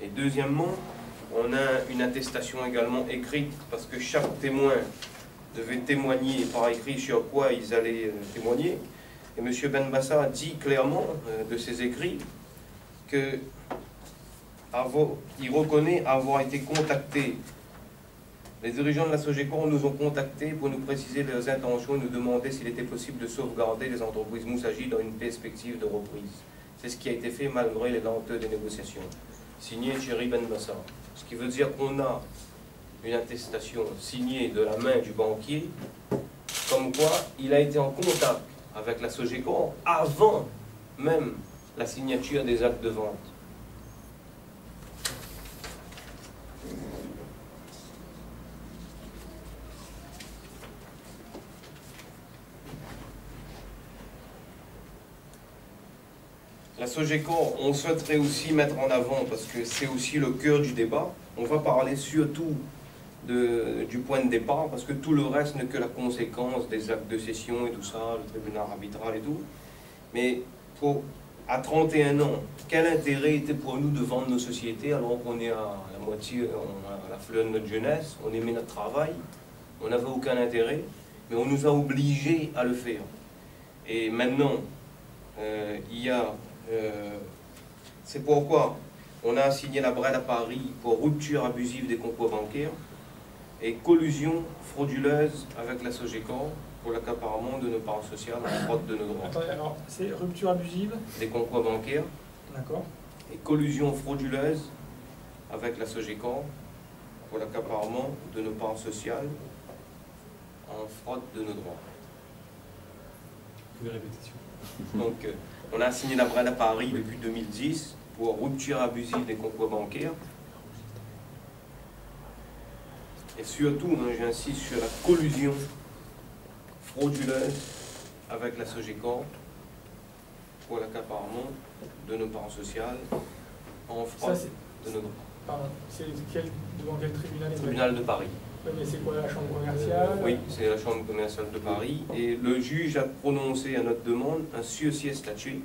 Et deuxièmement, on a une attestation également écrite, parce que chaque témoin devait témoigner par écrit sur quoi ils allaient témoigner. Et M. Benbassa a dit clairement de ses écrits qu'il reconnaît avoir été contacté. Les dirigeants de la Sogecor nous ont contactés pour nous préciser leurs intentions et nous demander s'il était possible de sauvegarder les entreprises Moussaji dans une perspective de reprise. C'est ce qui a été fait malgré les lenteurs des négociations. Signé Thierry Benbassa. Ce qui veut dire qu'on a une attestation signée de la main du banquier, comme quoi il a été en contact avec la Sogecor avant même la signature des actes de vente. La Sogecor, on souhaiterait aussi mettre en avant, parce que c'est aussi le cœur du débat, on va parler surtout du point de départ, parce que tout le reste n'est que la conséquence des actes de cession et tout ça, le tribunal arbitral et tout. Mais à 31 ans, quel intérêt était pour nous de vendre nos sociétés alors qu'on est à la moitié, à la fleur de notre jeunesse, on aimait notre travail, on n'avait aucun intérêt, mais on nous a obligés à le faire. Et maintenant, c'est pourquoi on a assigné la Bred à Paris pour rupture abusive des concours bancaires et collusion frauduleuse avec la Sogecor pour l'accaparement de nos parts sociales en fraude de nos droits. Attendez, alors, c'est rupture abusive des concours bancaires. D'accord. Et collusion frauduleuse avec la Sogecor pour l'accaparement de nos parts sociales en fraude de nos droits. Une répétition. Donc, on a signé la Bred à Paris depuis 2010 pour rupture abusive des concours bancaires. Et surtout, j'insiste sur la collusion frauduleuse avec la Sogecor pour l'accaparement de nos parts sociales en fraude de nos droits. Pardon, c'est devant quel tribunal? Tribunal de Paris. Oui, mais c'est quoi, la chambre commerciale? Oui, c'est la chambre commerciale de Paris. Et le juge a prononcé à notre demande un sursis statué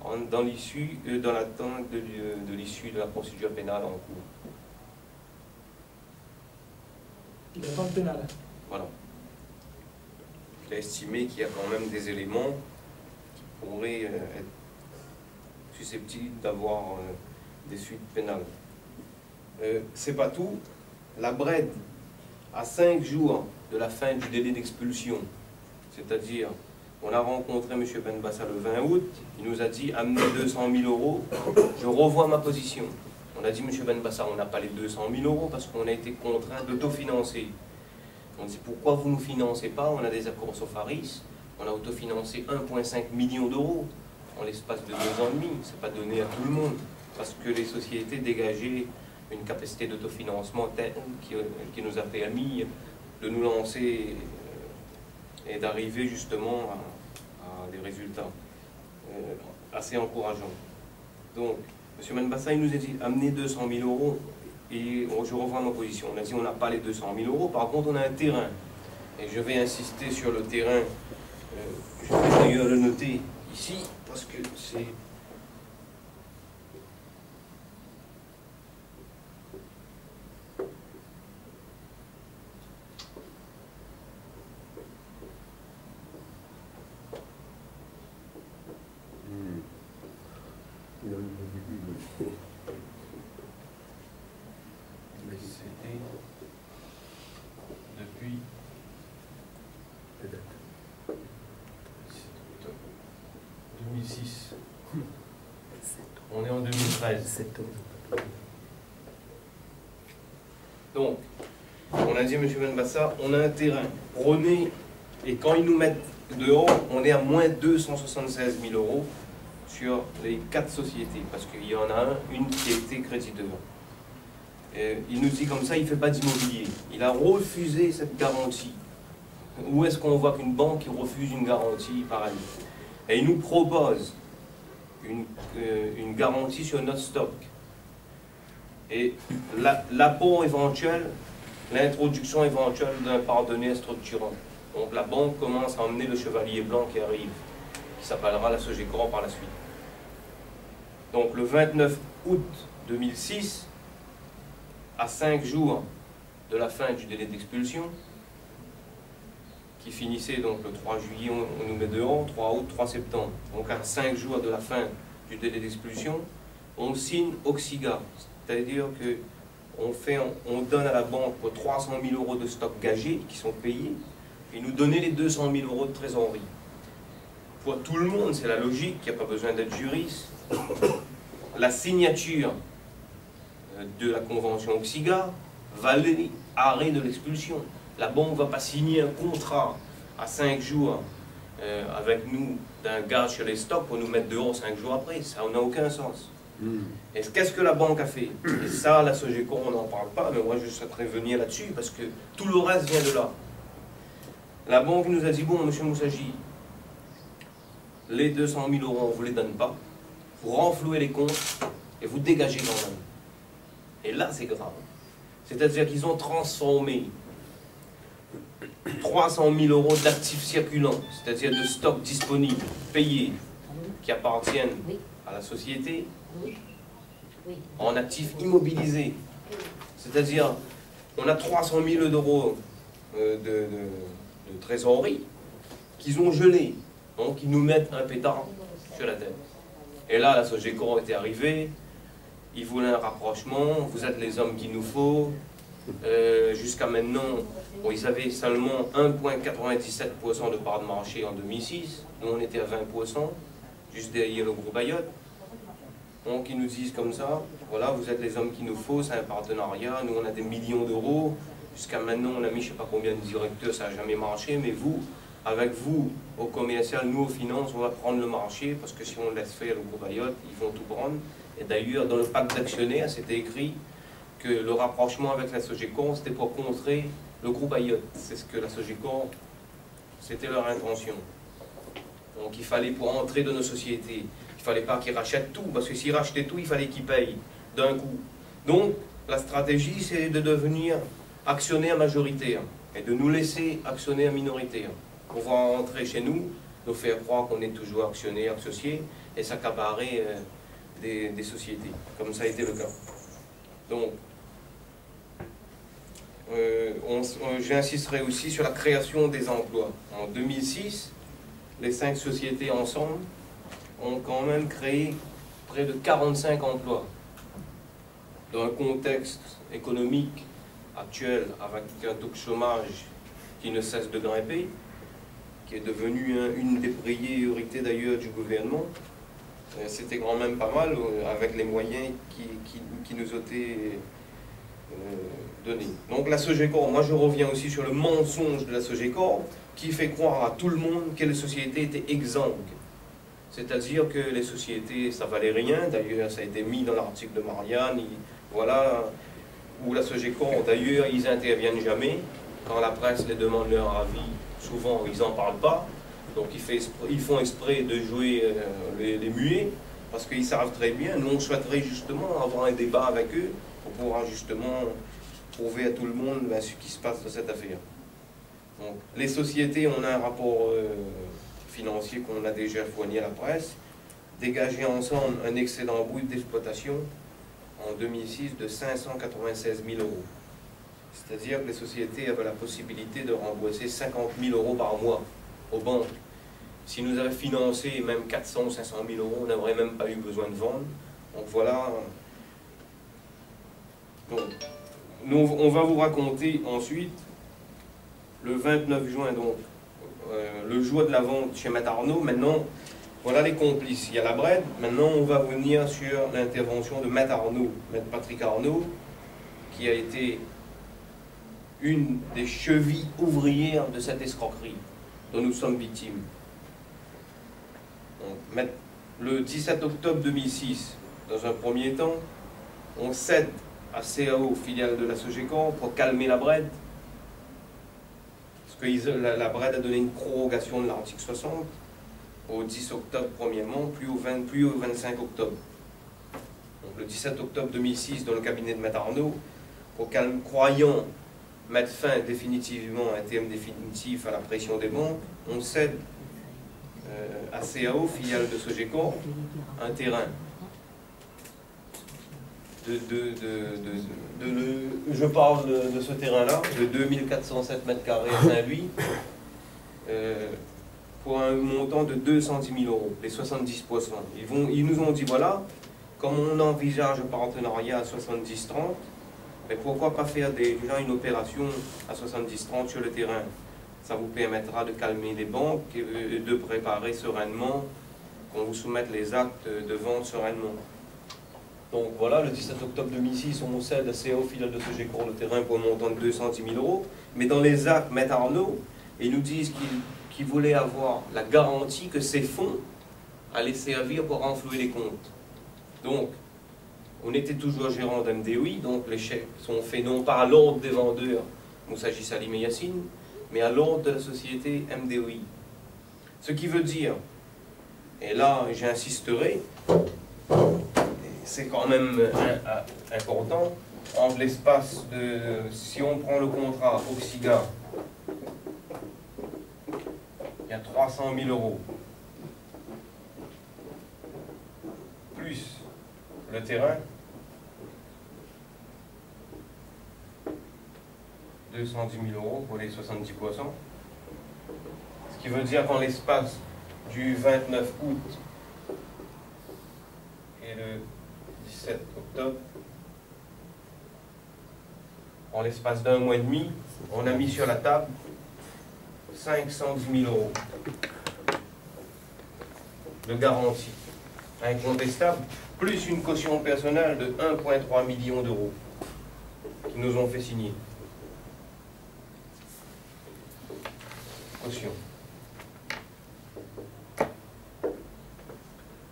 dans l'attente de l'issue de la procédure pénale en cours. Il attend le pénal. Voilà. Il a estimé qu'il y a quand même des éléments qui pourraient être susceptibles d'avoir des suites pénales. C'est pas tout. La Bred, à 5 jours de la fin du délai d'expulsion, c'est-à-dire, on a rencontré M. Benbassa le 20 août, il nous a dit, amenez 200 000 euros, je revois ma position. On a dit, M. Benbassa, on n'a pas les 200 000 euros parce qu'on a été contraint d'autofinancer. On dit, pourquoi vous ne nous financez pas? On a des accords Sofaris, on a autofinancé 1,5 million d'euros en l'espace de 2 ans et demi. Ce n'est pas donné à tout le monde, parce que les sociétés dégageaient une capacité d'autofinancement telle qui nous a permis de nous lancer et d'arriver justement à des résultats assez encourageants. Donc, M. Benbassa, il nous a dit, amenez 200 000 euros et je revois ma position. On a dit, on n'a pas les 200 000 euros, par contre, on a un terrain. Et je vais insister sur le terrain, je vais d'ailleurs le noter ici, parce que c'est... C'était depuis 2006. On est en 2013. Donc, on a dit à M. Benbassa, on a un terrain. Prenez, et quand ils nous mettent dehors, on est à moins 276 000 euros sur les 4 sociétés, parce qu'il y en a une qui a été créditeur. Il nous dit comme ça, il ne fait pas d'immobilier. Il a refusé cette garantie. Où est-ce qu'on voit qu'une banque refuse une garantie pareille? Et il nous propose une garantie sur notre stock. Et l'apport éventuel, l'introduction éventuelle d'un partenaire structurant. Donc la banque commence à emmener le chevalier blanc qui arrive, qui s'appellera la Sogecor par la suite. Donc le 29 août 2006, à 5 jours de la fin du délai d'expulsion, qui finissait donc le 3 juillet, on nous met dehors, 3 août, 3 septembre. Donc à 5 jours de la fin du délai d'expulsion, on signe Oxiga. C'est-à-dire qu'on donne à la banque pour 300 000 € de stock gagés qui sont payés, et nous donner les 200 000 € de trésorerie. Pour tout le monde, c'est la logique, il n'y a pas besoin d'être juriste. La signature de la convention Oxiga valait arrêt de l'expulsion. La banque ne va pas signer un contrat à 5 jours avec nous d'un gage sur les stocks pour nous mettre dehors 5 jours après. Ça n'a aucun sens. Et qu'est-ce que la banque a fait? Et ça, la Sogeco, on n'en parle pas, mais moi je souhaiterais venir là-dessus parce que tout le reste vient de là. La banque nous a dit, bon, monsieur Moussaji, les 200 000 €, on ne vous les donne pas, vous renflouez les comptes et vous dégagez quand même. Et là, c'est grave. C'est-à-dire qu'ils ont transformé 300 000 € d'actifs circulants, c'est-à-dire de stocks disponibles, payés, qui appartiennent à la société, en actifs immobilisés. C'est-à-dire, on a 300 000 € de trésorerie qu'ils ont gelé. Donc, ils nous mettent un pétard sur la tête. Et là, la Sogeco était arrivée, ils voulaient un rapprochement, vous êtes les hommes qu'il nous faut. Jusqu'à maintenant, bon, ils avaient seulement 1,97% de part de marché en 2006. Nous, on était à 20%, juste derrière le groupe Ayotte. Donc, ils nous disent comme ça, voilà, vous êtes les hommes qu'il nous faut, c'est un partenariat, nous, on a des millions d'euros. Jusqu'à maintenant, on a mis je ne sais pas combien de directeurs, ça n'a jamais marché, mais vous, avec vous, au commercial, nous, aux finances, on va prendre le marché, parce que si on laisse faire le groupe Ayotte, ils vont tout prendre. Et d'ailleurs, dans le pacte d'actionnaires, c'était écrit que le rapprochement avec la Sogeco, c'était pour contrer le groupe Ayotte. C'est ce que la Sogeco, c'était leur intention. Donc il fallait, pour entrer dans nos sociétés, il ne fallait pas qu'ils rachètent tout, parce que s'ils rachetaient tout, il fallait qu'ils payent d'un coup. Donc la stratégie, c'est de devenir actionnaire majoritaire et de nous laisser actionnaire minoritaire. Pouvoir entrer chez nous, nous faire croire qu'on est toujours actionnaire, associé, et s'accaparer des sociétés, comme ça a été le cas. Donc, j'insisterai aussi sur la création des emplois. En 2006, les 5 sociétés ensemble ont quand même créé près de 45 emplois. Dans un contexte économique actuel, avec un taux de chômage qui ne cesse de grimper, qui est devenu une des priorités d'ailleurs du gouvernement, c'était quand même pas mal avec les moyens qui nous ont été donnés. Donc la Sogeco, moi je reviens aussi sur le mensonge de la Sogeco qui fait croire à tout le monde que les sociétés étaient exsangues. C'est-à-dire que les sociétés, ça valait rien, d'ailleurs ça a été mis dans l'article de Marianne, voilà, où la Sogeco, d'ailleurs ils n'interviennent jamais, quand la presse les demande leur avis, souvent ils n'en parlent pas. Donc ils font exprès de jouer les muets, parce qu'ils savent très bien. Nous, on souhaiterait justement avoir un débat avec eux, pour pouvoir justement prouver à tout le monde ce qui se passe dans cette affaire. Donc, les sociétés, on a un rapport financier qu'on a déjà fourni à la presse, dégagé ensemble un excédent brut d'exploitation en 2006 de 596 000 €. C'est-à-dire que les sociétés avaient la possibilité de rembourser 50 000 € par mois aux banques. Si nous avions financé même 400 ou 500 000 €, on n'aurait même pas eu besoin de vendre. Donc voilà. Donc, nous, on va vous raconter ensuite, le 29 juin, donc, le jour de la vente chez Maître Arnaud. Maintenant, voilà les complices. Il y a la Bred. Maintenant, on va venir sur l'intervention de Maître Arnaud, Maître Patrick Arnaud, qui a été une des chevilles ouvrières de cette escroquerie dont nous sommes victimes. Donc, le 17 octobre 2006, dans un premier temps, on cède à CAO, filiale de la Sogeco, pour calmer la Bred. Parce que la Bred a donné une prorogation de l'article 60 au 10 octobre premièrement, puis au 25 octobre. Donc le 17 octobre 2006, dans le cabinet de Maître Arnaud, croyant mettre fin définitivement, un terme définitif à la pression des banques, on cède à CAO, filiale de Sogeco, un terrain je parle de ce terrain-là, de 2407 mètres carrés à Saint-Louis, pour un montant de 210 000 €, les 70%. Ils nous ont dit, voilà, comme on envisage un partenariat à 70-30, mais pourquoi pas faire déjà une opération à 70-30 sur le terrain? Ça vous permettra de calmer les banques et de préparer sereinement, qu'on vous soumette les actes de vente sereinement. Donc voilà, le 17 octobre 2006, on cède à CAO filiale de Sogecor le terrain pour un montant de 210 000 €. Mais dans les actes, M. Arnaud, ils nous disent qu'ils voulaient avoir la garantie que ces fonds allaient servir pour renflouer les comptes. Donc, on était toujours gérant d'MDOI, donc les chèques sont faits non pas à l'ordre des vendeurs, Moussaji Salim et Yassine, mais à l'ordre de la société MDOI. Ce qui veut dire, et là j'insisterai, c'est quand même important, en l'espace de, si on prend le contrat Oxiga, il y a 300 000 €, plus le terrain, 210 000 € pour les 70%, ce qui veut dire qu'en l'espace du 29 août et le 17 octobre, en l'espace d'un mois et demi, on a mis sur la table 510 000 € de garantie incontestable, plus une caution personnelle de 1,3 million d'euros qui nous ont fait signer. Caution.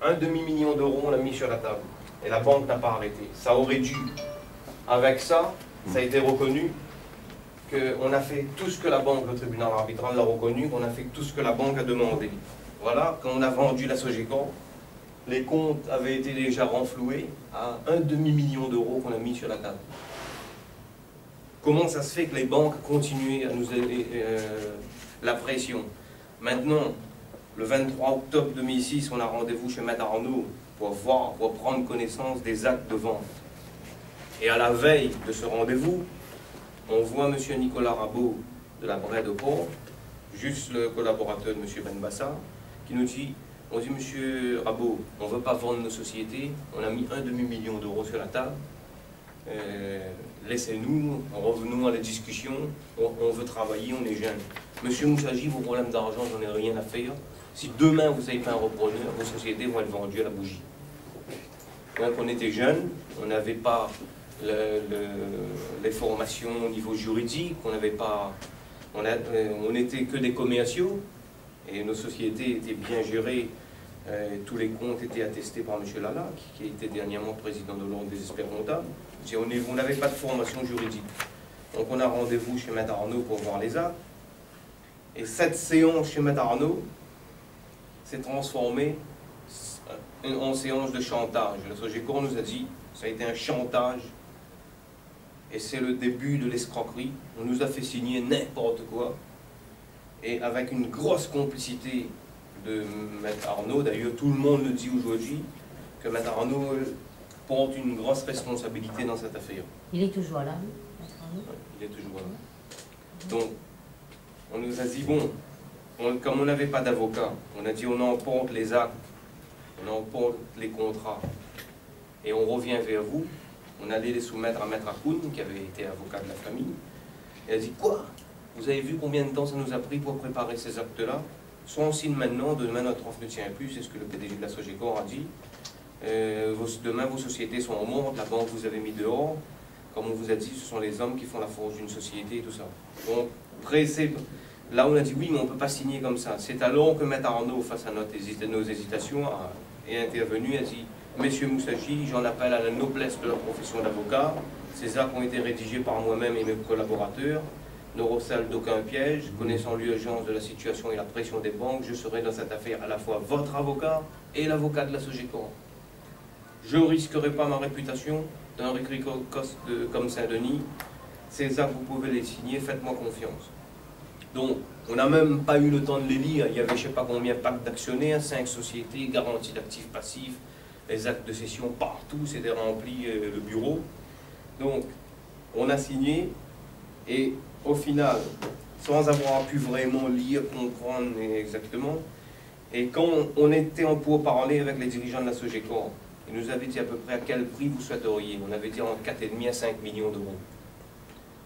Un demi-million d'euros, on l'a mis sur la table. Et la banque n'a pas arrêté. Ça aurait dû. Avec ça, ça a été reconnu qu'on a fait tout ce que la banque, le tribunal arbitral l'a reconnu, qu'on a fait tout ce que la banque a demandé. Voilà, quand on a vendu la Sogecor, les comptes avaient été déjà renfloués à un demi-million d'euros qu'on a mis sur la table. Comment ça se fait que les banques continuent à nous aider la pression? Maintenant, le 23 octobre 2006, on a rendez-vous chez M. Arnaud pour prendre connaissance des actes de vente. Et à la veille de ce rendez-vous, on voit M. Nicolas Rabot de la Brède de Port, juste le collaborateur de M. Benbassa, qui nous dit, on dit, M. Rabot, on ne veut pas vendre nos sociétés, on a mis un demi-million d'euros sur la table, laissez-nous, revenons à la discussion, on veut travailler, on est jeunes. Monsieur Moussaji, vos problèmes d'argent, j'en ai rien à faire. Si demain vous n'avez pas un repreneur, vos sociétés vont être vendues à la bougie. Donc on était jeunes, on n'avait pas les formations au niveau juridique, on n'était que des commerciaux, et nos sociétés étaient bien gérées, tous les comptes étaient attestés par M. Lala, qui était dernièrement président de l'Ordre des experts comptables. On n'avait pas de formation juridique. Donc on a rendez-vous chez M. Arnaud pour voir les actes. Et cette séance chez M. Arnaud s'est transformée en séance de chantage. Le Sogecor nous a dit, ça a été un chantage, et c'est le début de l'escroquerie. On nous a fait signer n'importe quoi, et avec une grosse complicité de M. Arnaud. D'ailleurs, tout le monde le dit aujourd'hui, que M. Arnaud porte une grosse responsabilité dans cette affaire. Il est toujours là, M. Arnaud? Il est toujours là. Donc, on nous a dit, bon, comme on n'avait pas d'avocat, on a dit on emporte les actes, on emporte les contrats, et on revient vers vous. On allait les soumettre à Maître Akoun, qui avait été avocat de la famille. Et elle a dit, quoi? Vous avez vu combien de temps ça nous a pris pour préparer ces actes-là? Soit on signe maintenant, demain notre offre ne tient plus, c'est ce que le PDG de la Sogecor a dit. Demain vos sociétés sont en morte, la banque vous avez mis dehors. Comme on vous a dit, ce sont les hommes qui font la force d'une société et tout ça. Donc, pressé. Là, on a dit oui, mais on ne peut pas signer comme ça. C'est alors que M. Arnaud, face à nos hésitations, est intervenu et a dit, Messieurs Moussaji, j'en appelle à la noblesse de la profession d'avocat. Ces actes ont été rédigés par moi-même et mes collaborateurs. Ne recèlent d'aucun piège. Connaissant l'urgence de la situation et la pression des banques, je serai dans cette affaire à la fois votre avocat et l'avocat de la Sogecor. Je ne risquerai pas ma réputation d'un récricocoste comme Saint-Denis. Ces actes, vous pouvez les signer, faites-moi confiance. Donc, on n'a même pas eu le temps de les lire. Il y avait je ne sais pas combien de packs d'actionnaires, 5 sociétés, garanties d'actifs passifs, les actes de cession partout, c'était rempli le bureau. Donc, on a signé et au final, sans avoir pu vraiment lire, comprendre exactement, et quand on était en pourparlers avec les dirigeants de la Sogecor, ils nous avaient dit à peu près à quel prix vous souhaiteriez. On avait dit entre 4,5 à 5 millions d'euros.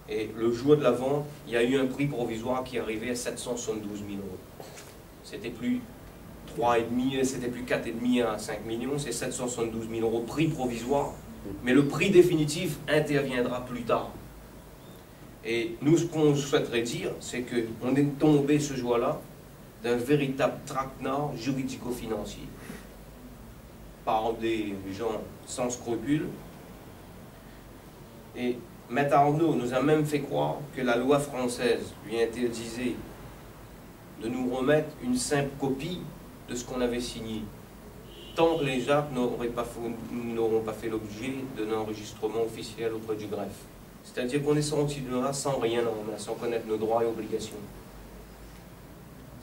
Et le jour de la vente, il y a eu un prix provisoire qui est arrivé à 772 000 euros. C'était plus 3,5, c'était plus 4,5 à 5 millions, c'est 772 000 euros prix provisoire. Mais le prix définitif interviendra plus tard. Et nous, ce qu'on souhaiterait dire, c'est qu'on est tombé ce jour-là d'un véritable traquenard juridico-financier par des gens sans scrupules. Et Maître Arnaud nous a même fait croire que la loi française lui interdisait de nous remettre une simple copie de ce qu'on avait signé, tant que les actes n'auront pas fait l'objet d'un enregistrement officiel auprès du greffe. C'est-à-dire qu'on est sorti de là sans rien en main, sans connaître nos droits et obligations.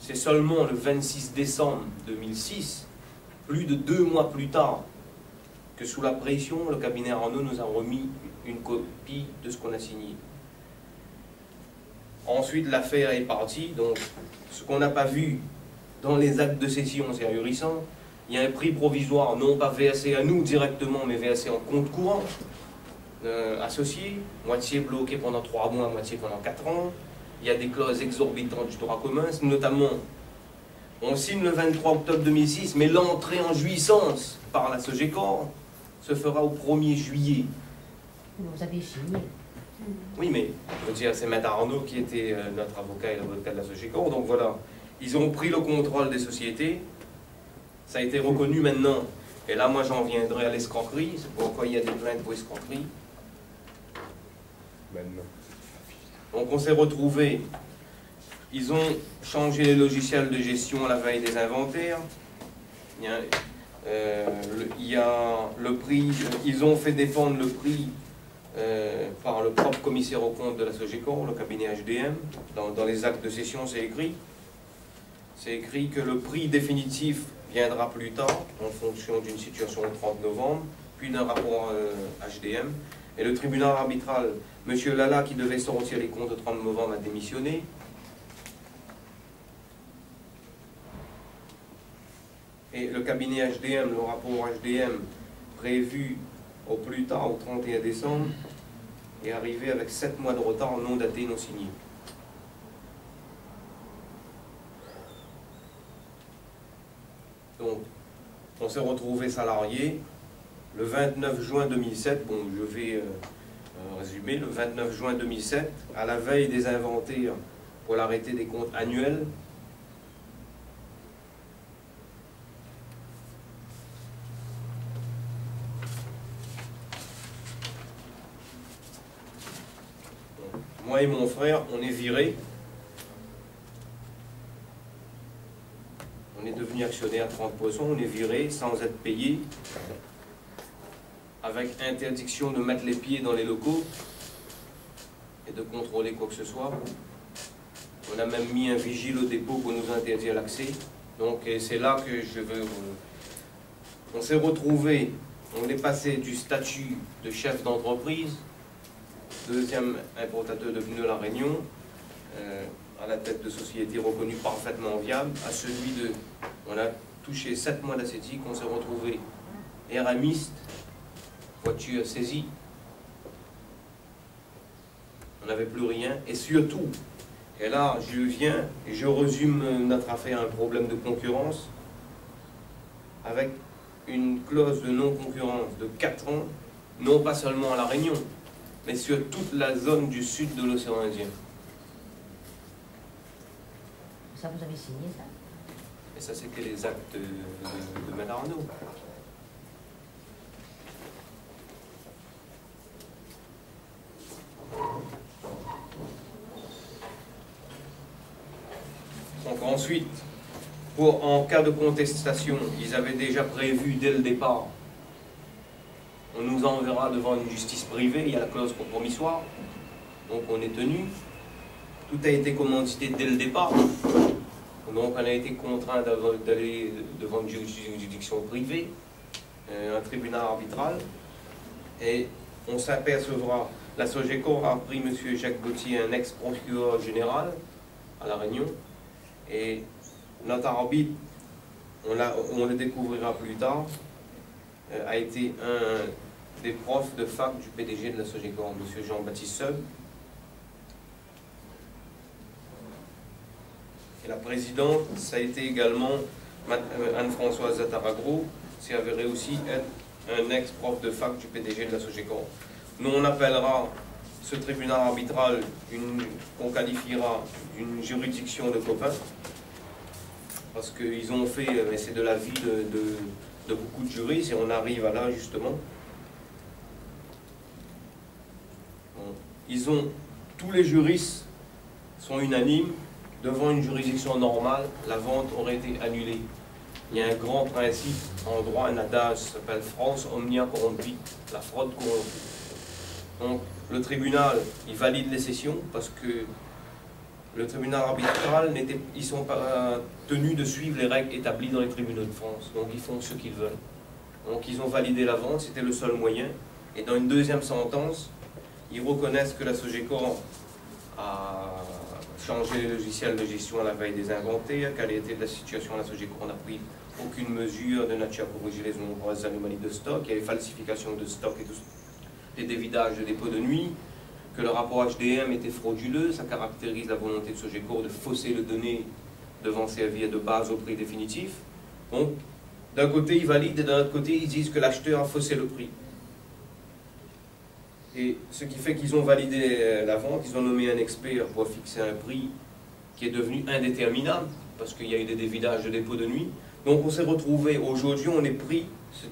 C'est seulement le 26 décembre 2006, plus de 2 mois plus tard, que sous la pression, le cabinet Arnaud nous a remis une copie de ce qu'on a signé. Ensuite, l'affaire est partie, donc ce qu'on n'a pas vu dans les actes de cession, c'est ahurissant. Il y a un prix provisoire, non pas versé à nous directement, mais versé en compte courant, associé, moitié bloqué pendant 3 mois, moitié pendant 4 ans. Il y a des clauses exorbitantes du droit commun, notamment, on signe le 23 octobre 2006, mais l'entrée en jouissance par la Sogecor se fera au 1er juillet. Vous avez signé. Oui, mais je veux dire, c'est Maître Arnaud qui était notre avocat et l'avocat de la Sogecor. Donc voilà, ils ont pris le contrôle des sociétés. Ça a été reconnu maintenant. Et là, moi, j'en viendrai à l'escroquerie. C'est pourquoi il y a des plaintes pour escroquerie. Maintenant. Donc on s'est retrouvés. Ils ont changé les logiciels de gestion à la veille des inventaires. Il y a le prix. Ils ont fait défendre le prix par le propre commissaire aux comptes de la Sogecor, le cabinet HDM. Dans les actes de cession, c'est écrit. C'est écrit que le prix définitif viendra plus tard, en fonction d'une situation au 30 novembre, puis d'un rapport HDM. Et le tribunal arbitral, M. Lala, qui devait sortir les comptes au 30 novembre, a démissionné. Et le cabinet HDM, le rapport HDM, prévu au plus tard, au 31 décembre, est arrivé avec 7 mois de retard non daté, non signé. Donc, on s'est retrouvé salarié le 29 juin 2007, bon, je vais résumer, le 29 juin 2007, à la veille des inventaires pour l'arrêté des comptes annuels. Moi et mon frère, on est virés. On est devenu actionnaire à 30%, on est viré sans être payé, avec interdiction de mettre les pieds dans les locaux et de contrôler quoi que ce soit. On a même mis un vigile au dépôt pour nous interdire l'accès. Donc c'est là que je veux... On s'est retrouvé, on est passé du statut de chef d'entreprise, deuxième importateur de pneus La Réunion, à la tête de société reconnue parfaitement viable, à celui de... On a touché 7 mois d'acétique, on s'est retrouvé RMiste, voiture saisie, on n'avait plus rien, et surtout, et là je viens et je résume notre affaire à un problème de concurrence, avec une clause de non-concurrence de 4 ans, non pas seulement à La Réunion, mais sur toute la zone du sud de l'océan Indien. Ça, vous avez signé ça? Et ça, c'était les actes de Maître Arnaud. Donc ensuite, en cas de contestation, ils avaient déjà prévu dès le départ, on nous enverra devant une justice privée, il y a la clause compromissoire, donc on est tenu. Tout a été commandité dès le départ, donc on a été contraint d'aller devant une juridiction privée. un tribunal arbitral, et on s'apercevra, la Sogeco a pris M. Jacques Gauthier, un ex-procureur général, à La Réunion, et notre arbitre, on le découvrira plus tard, a été un des profs de fac du PDG de la Sogeco, M. Jean-Baptiste Seub. Et la présidente, ça a été également Anne-Françoise Zataragro, s'est avérée aussi être un ex-prof de fac du PDG de la Sogeco. Nous, on appellera ce tribunal arbitral qu'on qualifiera d'une juridiction de copains, parce qu'ils ont fait, c'est de l'avis de beaucoup de juristes, et on arrive à là justement. Bon. Tous les juristes sont unanimes, devant une juridiction normale, la vente aurait été annulée. Il y a un grand principe en droit, un adage qui s'appelle France omnia corrompit, la fraude corrompue. Donc le tribunal, il valide les cessions parce que le tribunal arbitral, ils ne sont pas tenus de suivre les règles établies dans les tribunaux de France. Donc ils font ce qu'ils veulent. Donc ils ont validé la vente, c'était le seul moyen. Et dans une deuxième sentence, ils reconnaissent que la Sogeco a changé les logiciels de gestion à la veille des inventés, quelle était la situation à la Sogeco, on n'a pris aucune mesure de nature à corriger les nombreuses anomalies de stock, il y avait falsification de stock et tout, des dévidages de dépôts de nuit, que le rapport HDM était frauduleux, ça caractérise la volonté de Sogeco de fausser les données devant servir de base au prix définitif. Donc, d'un côté ils valident et d'un autre côté ils disent que l'acheteur a faussé le prix. Et ce qui fait qu'ils ont validé la vente, ils ont nommé un expert pour fixer un prix qui est devenu indéterminable, parce qu'il y a eu des dévidages de dépôts de nuit. Donc on s'est retrouvé, aujourd'hui on est pris,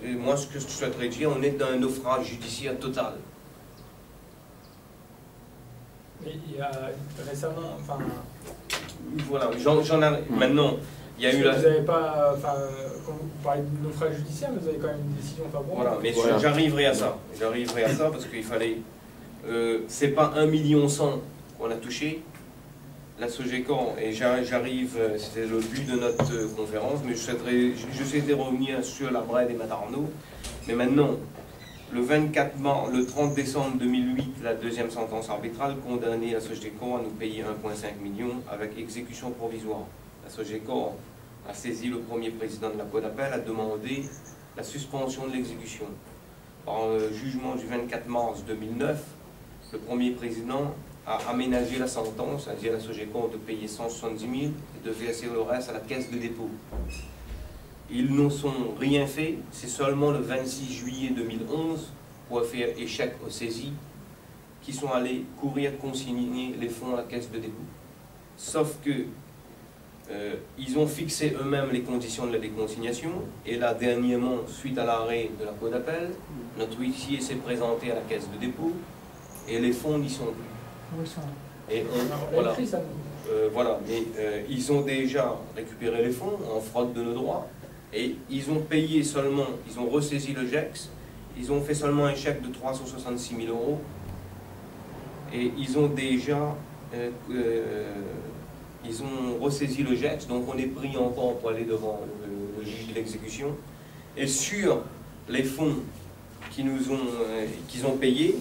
moi ce que je souhaiterais dire, on est dans un naufrage judiciaire total. Mais il y a récemment, enfin... Voilà, maintenant, il y a eu la... Vous n'avez pas, enfin, quand vous parlez de naufrage judiciaire, vous avez quand même une décision favorable. Voilà, mais voilà. J'arriverai à ça. J'arriverai à ça parce qu'il fallait... c'est pas 1,1 million qu'on a touché. La Sogeco, et j'arrive, c'était le but de notre conférence, mais je souhaitais revenir sur la Brède et Matarno. Mais maintenant, le 30 décembre 2008, la deuxième sentence arbitrale condamnait la Sogeco à nous payer 1,5 million avec exécution provisoire. La Sogeco a saisi le premier président de la Cour d'appel, a demandé la suspension de l'exécution. Par le jugement du 24 mars 2009, le premier président a aménagé la sentence, c'est-à-dire la Sogeco de payer 170 000 et de verser le reste à la caisse de dépôt. Ils n'en sont rien fait, c'est seulement le 26 juillet 2011, pour faire échec aux saisies, qui sont allés courir consigner les fonds à la caisse de dépôt. Sauf que ils ont fixé eux-mêmes les conditions de la déconsignation, et là, dernièrement, suite à l'arrêt de la Cour d'appel, notre huissier s'est présenté à la caisse de dépôt, et les fonds n'y sont plus. Où ils sont? Et Voilà. voilà, mais ils ont déjà récupéré les fonds en fraude de nos droits, et ils ont payé seulement, ils ont ressaisi le GEX, ils ont fait seulement un chèque de 366 000 €, et ils ont déjà ils ont ressaisi le GEX, donc on est pris encore pour aller devant le juge de l'exécution. Et sur les fonds qu'ils ont payés,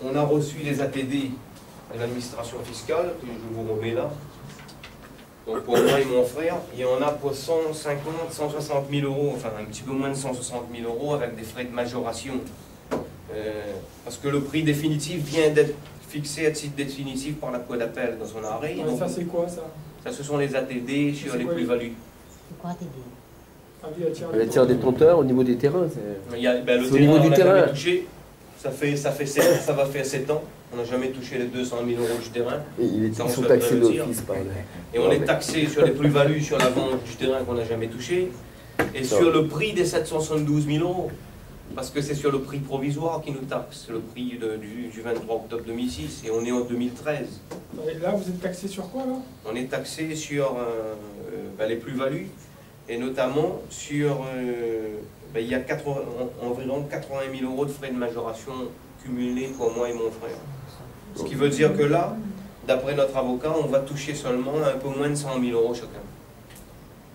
on a reçu les ATD de l'administration fiscale, que je vous remets là. Donc pour moi et mon frère, il y en a pour 150, 160 000 €, enfin un petit peu moins de 160 000 € avec des frais de majoration. Parce que le prix définitif vient d'être fixé à titre définitif par la Cour d'appel dans son arrêt. Ouais, donc, ça c'est quoi ça? ça, ce sont les ATD sur les plus-values. C'est quoi TD? Ah oui, La tiers détenteur au niveau des terrains. Le C'est au terrain, niveau on du l'a terrain. jamais touché. Ça va faire 7 ans. On n'a jamais touché les 200 000 € du terrain. Ils Ça, on sont souhaiterait taxés le dire. d'office par là. Et on est taxé sur les plus-values sur la vente du terrain qu'on n'a jamais touché. Et Ça. sur le prix des 772 000 €. Parce que c'est sur le prix provisoire qui nous taxe, le prix du 23 octobre 2006, et on est en 2013. Et là, vous êtes taxé sur quoi là? On est taxé sur les plus-values, et notamment sur, il y a environ 80 000 € de frais de majoration cumulés pour moi et mon frère. Ce qui veut dire que là, d'après notre avocat, on va toucher seulement un peu moins de 100 000 € chacun.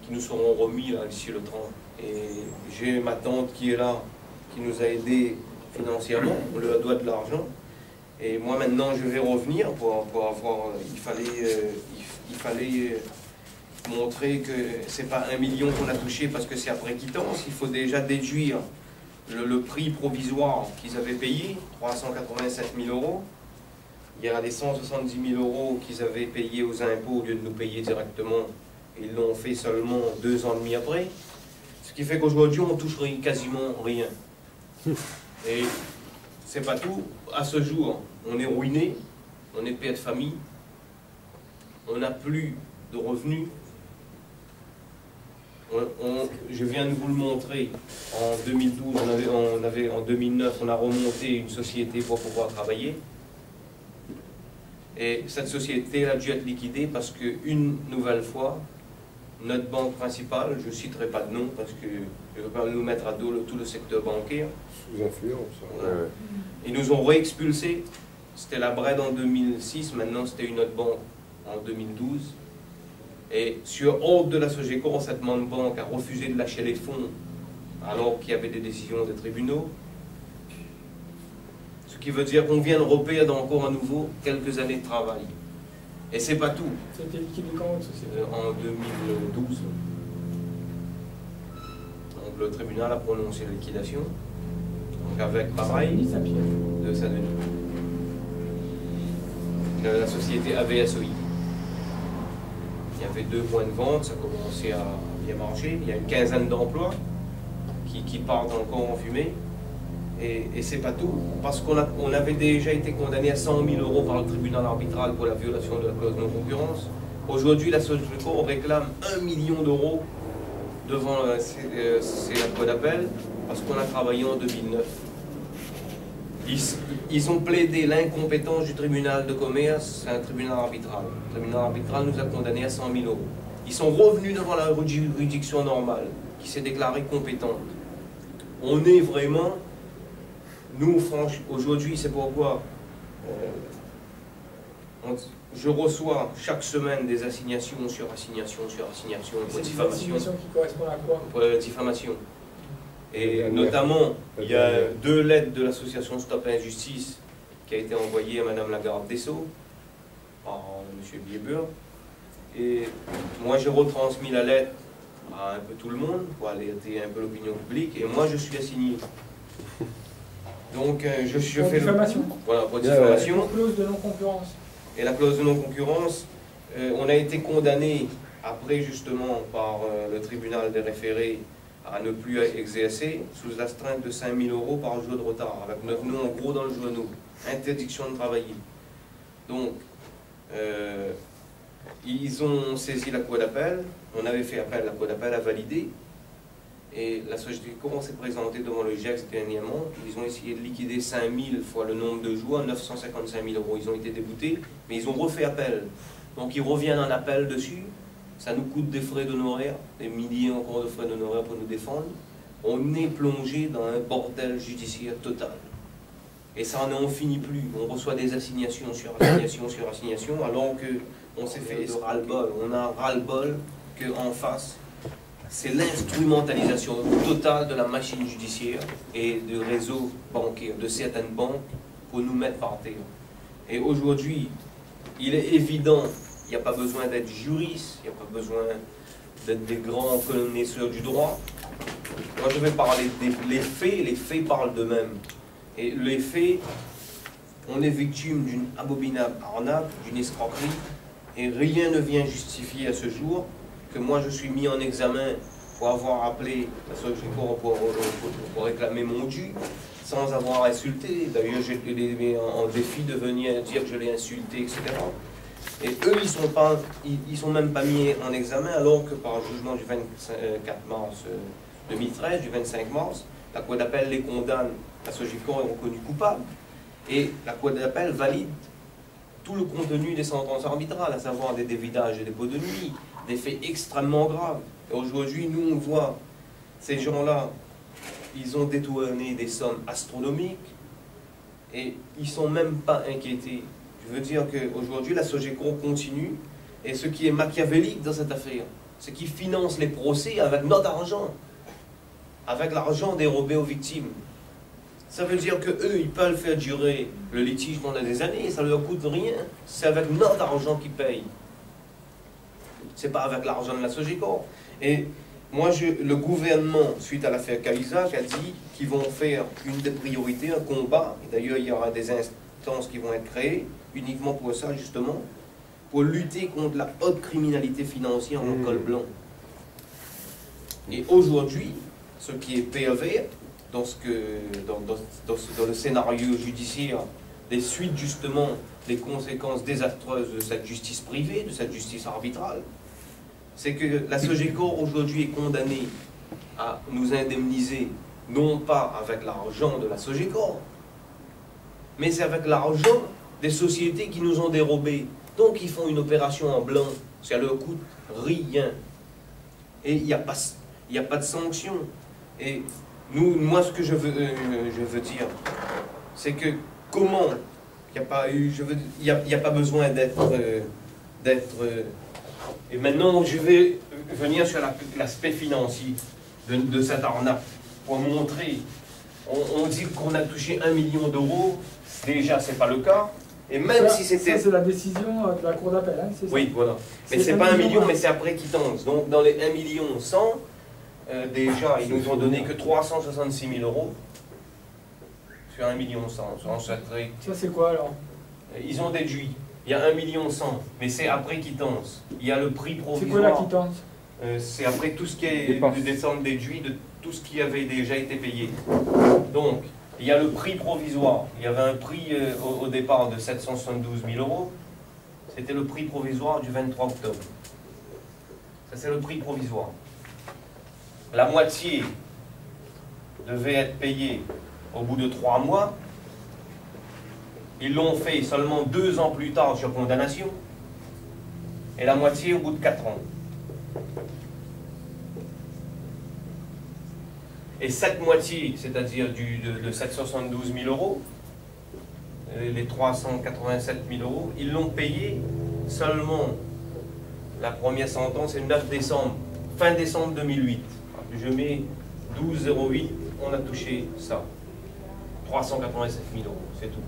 qui nous seront remis là d'ici le 30. Et j'ai ma tante qui est là, qui nous a aidés financièrement, on lui doit de l'argent. Et moi maintenant je vais revenir pour avoir, il fallait montrer que c'est pas 1 million qu'on a touché parce que c'est après quittance, il faut déjà déduire le prix provisoire qu'ils avaient payé, 387 000 €. Il y a les 170 000 € qu'ils avaient payés aux impôts au lieu de nous payer directement. Ils l'ont fait seulement 2 ans et demi après. Ce qui fait qu'aujourd'hui, on touche quasiment rien. Et c'est pas tout. À ce jour, on est ruiné, on est père de famille, on n'a plus de revenus. Je viens de vous le montrer. En 2012, en 2009, on a remonté une société pour pouvoir travailler. Et cette société a dû être liquidée parce qu'une nouvelle fois, notre banque principale, je ne citerai pas de nom parce que je ne veux pas nous mettre à dos tout le secteur bancaire. Sous influence. Voilà. Ils nous ont réexpulsés. C'était la BRED en 2006, maintenant c'était une autre banque en 2012. Et sur ordre de la Sogeco, cette même banque a refusé de lâcher les fonds alors qu'il y avait des décisions des tribunaux. Ce qui veut dire qu'on vient de reperdre encore à nouveau quelques années de travail. Et c'est pas tout. C'était liquidé quand votre société? En 2012. Donc le tribunal a prononcé la liquidation. Donc avec pareil de Saint-Denis. La société AVSOI. Il y avait 2 points de vente, ça commençait à bien marcher. Il y a une quinzaine d'emplois qui partent encore en fumée. Et c'est pas tout, parce qu'on avait déjà été condamné à 100 000 € par le tribunal arbitral pour la violation de la clause de non-concurrence. Aujourd'hui, la Sogeco réclame 1 million d'euros devant la cour d'appel, parce qu'on a travaillé en 2009. Ils ont plaidé l'incompétence du tribunal de commerce, c'est un tribunal arbitral. Le tribunal arbitral nous a condamnés à 100 000 €. Ils sont revenus devant la juridiction normale, qui s'est déclarée compétente. On est vraiment... Nous, franchement, aujourd'hui, c'est pourquoi je reçois chaque semaine des assignations sur assignations sur assignations pour diffamation. Qui correspondent à quoi? Pour diffamation. Et notamment, il y a 2 lettres de l'association Stop Injustice qui a été envoyée à Madame la garde des Sceaux par M. Bieber. Et moi, j'ai retransmis la lettre à un peu tout le monde pour alerter un peu l'opinion publique. Et moi, je suis assigné. Donc, je suis Pour diffamation. Voilà, pour diffamation. La clause de non-concurrence. Et la clause de non-concurrence, on a été condamné, après justement par le tribunal des référés, à ne plus exercer sous astreinte de 5 000 € par jour de retard, avec notre nom en gros dans le genou. Interdiction de travailler. Donc, ils ont saisi la cour d'appel, on avait fait appel, la cour d'appel a validé. Et la Sogeco s'est présentée devant le GIEX dernièrement. Ils ont essayé de liquider 5 000 fois le nombre de jours, 955 000 €. Ils ont été déboutés, mais ils ont refait appel. Donc ils reviennent en appel dessus. Ça nous coûte des frais d'honoraires, des milliers encore de frais d'honoraires pour nous défendre. On est plongé dans un bordel judiciaire total. Et ça n'en finit plus. On reçoit des assignations sur assignations sur assignations, alors qu'on s'est fait ras-le-bol. On a ras-le-bol qu'en face, c'est l'instrumentalisation totale de la machine judiciaire et du réseau bancaire, de certaines banques, pour nous mettre par terre. Et aujourd'hui, il est évident, il n'y a pas besoin d'être juriste, il n'y a pas besoin d'être des grands connaisseurs du droit. Moi, je vais parler des faits, les faits parlent d'eux-mêmes. Et les faits, on est victime d'une abominable arnaque, d'une escroquerie, et rien ne vient justifier à ce jour que moi je suis mis en examen pour avoir appelé la Sogeco pour réclamer mon dû, sans avoir insulté. D'ailleurs, j'ai mis en défi de venir dire que je l'ai insulté, etc. Et eux, ils sont même pas mis en examen, alors que par jugement du 24 mars 2013, du 25 mars, la Cour d'appel les condamne. La Sogeco est reconnue coupable. Et la Cour d'appel valide tout le contenu des sentences arbitrales, à savoir des dévidages et des pots de nuit, des faits extrêmement graves. Et aujourd'hui, nous, on voit ces gens-là, ils ont détourné des sommes astronomiques et ils ne sont même pas inquiétés. Je veux dire qu'aujourd'hui, la Sogeco continue, et ce qui est machiavélique dans cette affaire, c'est qu'ils financent les procès avec notre argent, avec l'argent dérobé aux victimes. Ça veut dire qu'eux, ils peuvent faire durer le litige pendant des années, ça ne leur coûte rien. C'est avec notre argent qu'ils payent. C'est pas avec l'argent de la Sogecor. Et moi, le gouvernement, suite à l'affaire Cahuzac, a dit qu'ils vont faire une des priorités, un combat. D'ailleurs, il y aura des instances qui vont être créées, uniquement pour ça, justement, pour lutter contre la haute criminalité financière en col blanc. Et aujourd'hui, ce qui est PAV, dans le scénario judiciaire, des suites justement des conséquences désastreuses de cette justice privée, de cette justice arbitrale, c'est que la Sogecor aujourd'hui est condamnée à nous indemniser, non pas avec l'argent de la Sogecor, mais c'est avec l'argent des sociétés qui nous ont dérobé. Donc ils font une opération en blanc, ça leur coûte rien. Et il n'y a pas de sanction. Et moi, ce que je veux dire, c'est que comment il n'y a pas besoin d'être... et maintenant, je vais venir sur l'aspect financier de cette arnaque, pour montrer. On dit qu'on a touché 1 million d'euros, déjà, ce n'est pas le cas. Et même si c'était... Ça, c'est la décision de la Cour d'appel, hein, c'est ça? Oui, voilà. Mais c'est pas 1 million, mais c'est après quittance. Donc, dans les 1 million 100... déjà, ils nous ont donné que 366 000 euros sur 1 million 100. Ça, c'est quoi alors? Ils ont déduit. Il y a 1 million 100, mais c'est après quittance. Il y a le prix provisoire. C'est quoi la quittance? C'est après tout ce qui est descendre déduit de tout ce qui avait déjà été payé. Donc, il y a le prix provisoire. Il y avait un prix au départ de 772 000 euros. C'était le prix provisoire du 23 octobre. Ça, c'est le prix provisoire. La moitié devait être payée au bout de 3 mois. Ils l'ont fait seulement 2 ans plus tard sur condamnation. Et la moitié au bout de 4 ans. Et cette moitié, c'est-à-dire de 772 000 euros, les 387 000 euros, ils l'ont payé seulement, la première sentence est le 9 décembre, fin décembre 2008. Je mets 12,08, on a touché ça. 387 000 euros, c'est tout.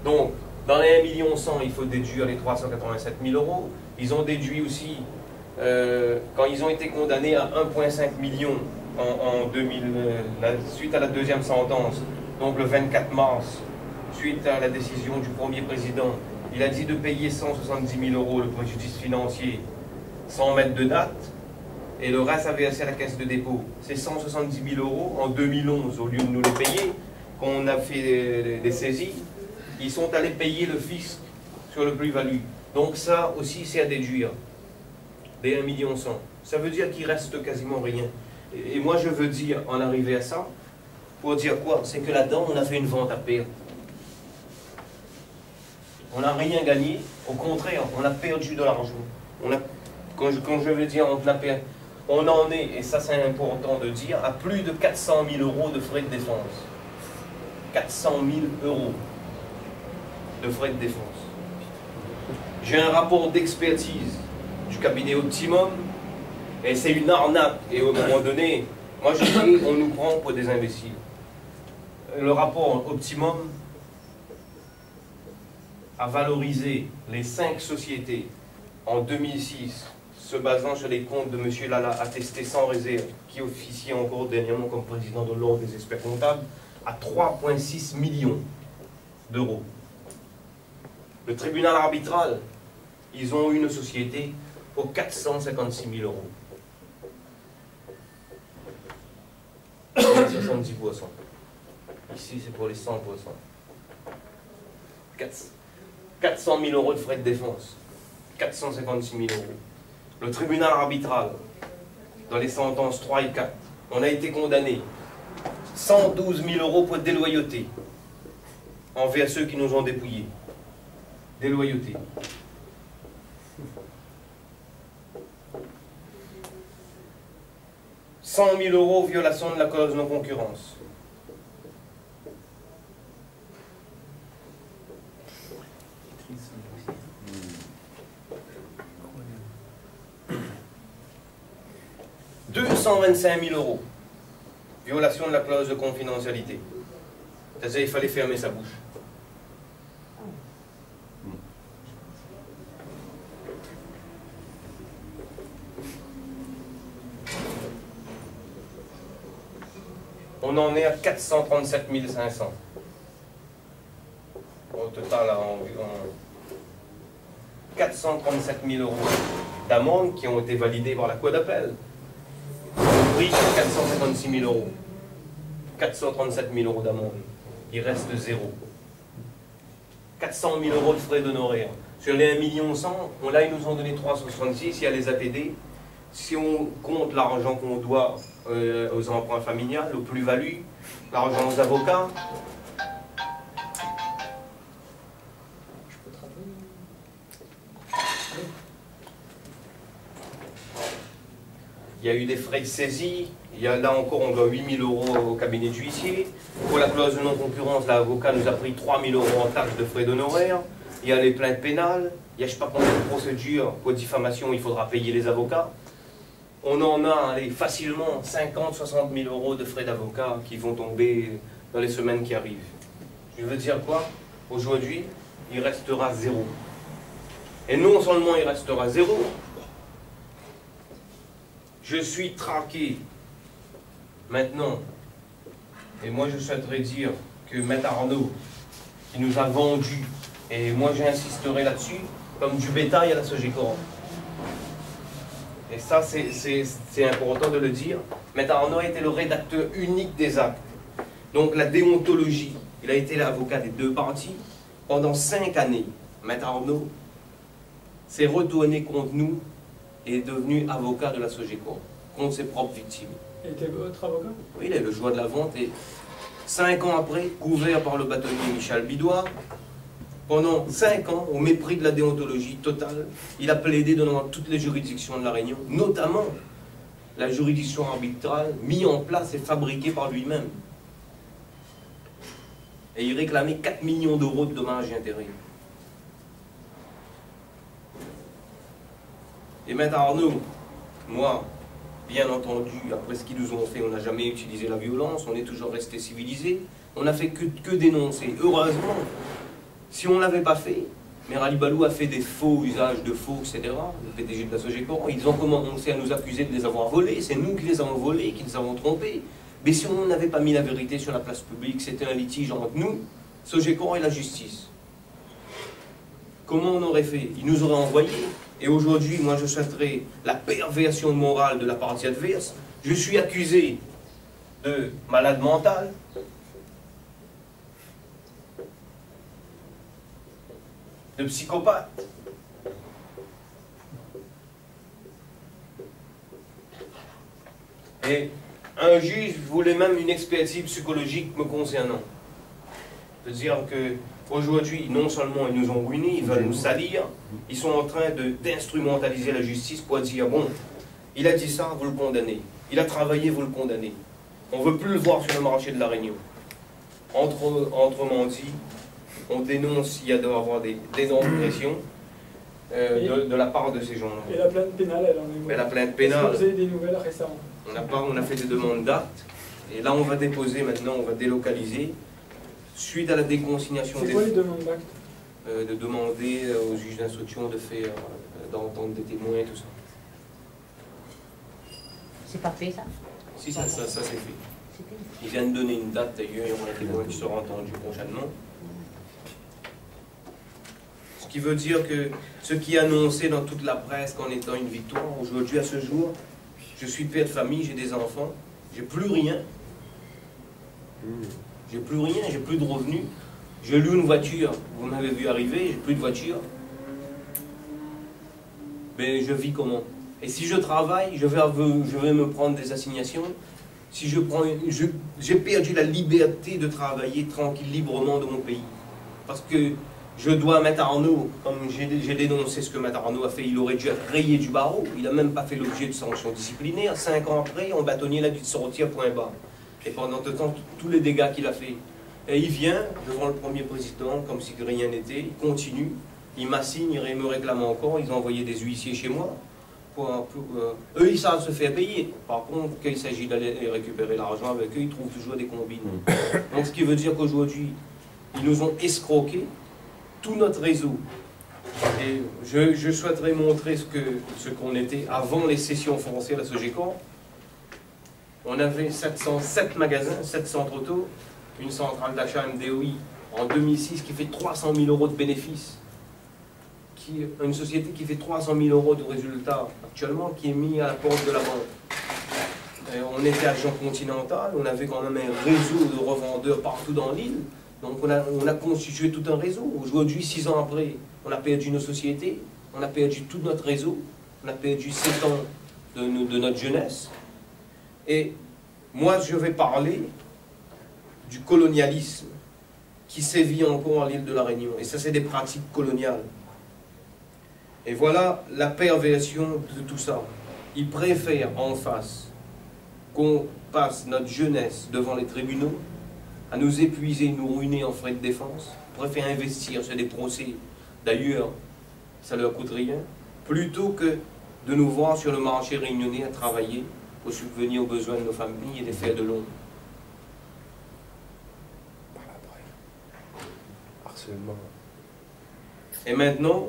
Donc, dans les 1 million 100, il faut déduire les 387 000 euros. Ils ont déduit aussi, quand ils ont été condamnés à 1,5 million en 2000, suite à la deuxième sentence, donc le 24 mars, suite à la décision du premier président, il a dit de payer 170 000 euros le préjudice financier sans mettre de date. Et le reste avait versé à la caisse de dépôt. C'est 170 000 euros en 2011, au lieu de nous les payer, quand on a fait des saisies, ils sont allés payer le fisc sur le plus-value. Donc ça aussi, c'est à déduire, des 1 million 100. Ça veut dire qu'il reste quasiment rien. Et moi, je veux dire, en arriver à ça, pour dire quoi? C'est que là-dedans, on a fait une vente à perte. On n'a rien gagné, au contraire, on a perdu de l'argent. Quand je veux dire on a perdu, on en est, et ça c'est important de dire, à plus de 400 000 euros de frais de défense. 400 000 euros de frais de défense. J'ai un rapport d'expertise du cabinet Optimum, et c'est une arnaque. Et au moment donné, moi je dis, on nous prend pour des imbéciles. Le rapport Optimum a valorisé les 5 sociétés en 2006, se basant sur les comptes de M. Lala, attesté sans réserve, qui officie encore dernièrement comme président de l'Ordre des experts comptables, à 3,6 millions d'euros. Le tribunal arbitral, ils ont une société pour 456 000 euros. 70%. Ici, c'est pour les 100%. 400 000 euros de frais de défense. 456 000 euros. Le tribunal arbitral, dans les sentences 3 et 4, on a été condamné 112 000 euros pour déloyauté envers ceux qui nous ont dépouillés. Déloyauté. « 100 000 euros violation de la clause de non-concurrence. » 225 000 euros. Violation de la clause de confidentialité. C'est-à-dire, il fallait fermer sa bouche. On en est à 437 500. Au total, environ 437 000 euros d'amende qui ont été validés par la Cour d'appel. Le prix, c'est 456 000 euros. 437 000 euros d'amende. Il reste zéro. 400 000 euros de frais d'honoraires. Sur les 1 100 000, là, ils nous ont donné 366, il y a les APD. Si on compte l'argent qu'on doit aux emprunts familiales, aux plus-values, l'argent aux avocats, il y a eu des frais de saisie, il y a, là encore on doit 8 000 euros au cabinet de huissier. Pour la clause de non-concurrence, l'avocat nous a pris 3 000 euros en taxes de frais d'honoraires. Il y a les plaintes pénales, il y a je ne sais pas combien de procédures pour diffamation, il faudra payer les avocats. On en a facilement 50 60 000 euros de frais d'avocat qui vont tomber dans les semaines qui arrivent. Je veux dire quoi? Aujourd'hui, il restera zéro. Et non seulement il restera zéro, je suis traqué maintenant. Et moi je souhaiterais dire que M. Arnaud, qui nous a vendu, et moi j'insisterai là-dessus, comme du bétail à la Sogecor. Et ça c'est important de le dire. M. Arnaud a été le rédacteur unique des actes. Donc la déontologie, il a été l'avocat des deux parties pendant 5 années. M. Arnaud s'est retourné contre nous et est devenu avocat de la Sogecor, contre ses propres victimes. Et était votre avocat? Oui, il est le joie de la vente et 5 ans après, couvert par le bâtonnier Michel Bidois, pendant 5 ans, au mépris de la déontologie totale, il a plaidé devant toutes les juridictions de La Réunion, notamment la juridiction arbitrale mise en place et fabriquée par lui-même. Et il réclamait 4 millions d'euros de dommages et intérêts. Et M. Arnaud, moi, bien entendu, après ce qu'ils nous ont fait, on n'a jamais utilisé la violence, on est toujours resté civilisé, on n'a fait que dénoncer. Heureusement, si on ne l'avait pas fait, Maire Ali Balou a fait des faux usages de faux, etc., le PDG de la Sogecor, ils ont commencé à nous accuser de les avoir volés, c'est nous qui les avons volés, qui les avons trompés. Mais si on n'avait pas mis la vérité sur la place publique, c'était un litige entre nous, Sogecor et la justice. Comment on aurait fait? Ils nous auraient envoyés. Et aujourd'hui, moi je souhaiterais la perversion morale de la partie adverse. Je suis accusé de malade mental, de psychopathe, et un juge voulait même une expertise psychologique me concernant. C'est-à-dire que aujourd'hui, non seulement ils nous ont ruinés, ils veulent nous salir, ils sont en train d'instrumentaliser la justice pour dire, bon, il a dit ça, vous le condamnez. Il a travaillé, vous le condamnez. On ne veut plus le voir sur le marché de La Réunion. Autrement dit, on dénonce s'il y a doit avoir des dénonciations de la part de ces gens-là. Et la plainte pénale, elle en est où? Mais la plainte Est-ce pénale, que vous avez des nouvelles récemment? on a fait des demandes d'actes, et là on va déposer maintenant, on va délocaliser. Suite à la déconsignation C'est des... quoi les demandes d'actes? De demander aux juges d'instruction de faire, d'entendre des témoins et tout ça. C'est pas fait ça? Si, ça c'est fait. C'est fait. Ils viennent donner une date d'ailleurs, il y aura un témoin qui sera entendu prochainement. Ce qui veut dire que ce qui est annoncé dans toute la presse qu'en étant une victoire, aujourd'hui à ce jour, je suis père de famille, j'ai des enfants, j'ai plus rien. J'ai plus rien, j'ai plus de revenus. J'ai loué une voiture, vous m'avez vu arriver, j'ai plus de voiture. Mais je vis comment? Et si je travaille, je vais me prendre des assignations. Si je prends, j'ai perdu la liberté de travailler tranquille, librement dans mon pays. Parce que je dois M. Arnaud, comme j'ai dénoncé ce que M. Arnaud a fait, il aurait dû être rayé du barreau. Il n'a même pas fait l'objet de sanctions disciplinaires. 5 ans après, on bâtonnier l'a dû sortir point bas. Et pendant ce temps, tous les dégâts qu'il a fait. Et il vient devant le premier président, comme si rien n'était, il continue, il m'assigne, il me réclame encore, ils ont envoyé des huissiers chez moi. Eux, ils savent se faire payer. Par contre, quand il s'agit d'aller récupérer l'argent avec eux, ils trouvent toujours des combines. Donc, ce qui veut dire qu'aujourd'hui, ils nous ont escroqué tout notre réseau. Et je souhaiterais montrer ce qu'on était avant les sessions foncières à Sogecor. On avait 707 magasins, 7 centres auto, une centrale d'achat MDOI en 2006 qui fait 300 000 € de bénéfices. Une société qui fait 300 000 € de résultats actuellement, qui est mise à la porte de la banque. On était agent continental, on avait quand même un réseau de revendeurs partout dans l'île. Donc on a constitué tout un réseau. Aujourd'hui, 6 ans après, on a perdu nos sociétés, on a perdu tout notre réseau, on a perdu 7 ans de notre jeunesse. Et moi, je vais parler du colonialisme qui sévit encore à l'île de la Réunion. Et ça, c'est des pratiques coloniales. Et voilà la perversion de tout ça. Ils préfèrent en face qu'on passe notre jeunesse devant les tribunaux, à nous épuiser, nous ruiner en frais de défense, préfèrent investir sur des procès. D'ailleurs, ça ne leur coûte rien, plutôt que de nous voir sur le marché réunionnais à travailler pour subvenir aux besoins de nos familles et des faire de l'ombre. Harcèlement. Et maintenant,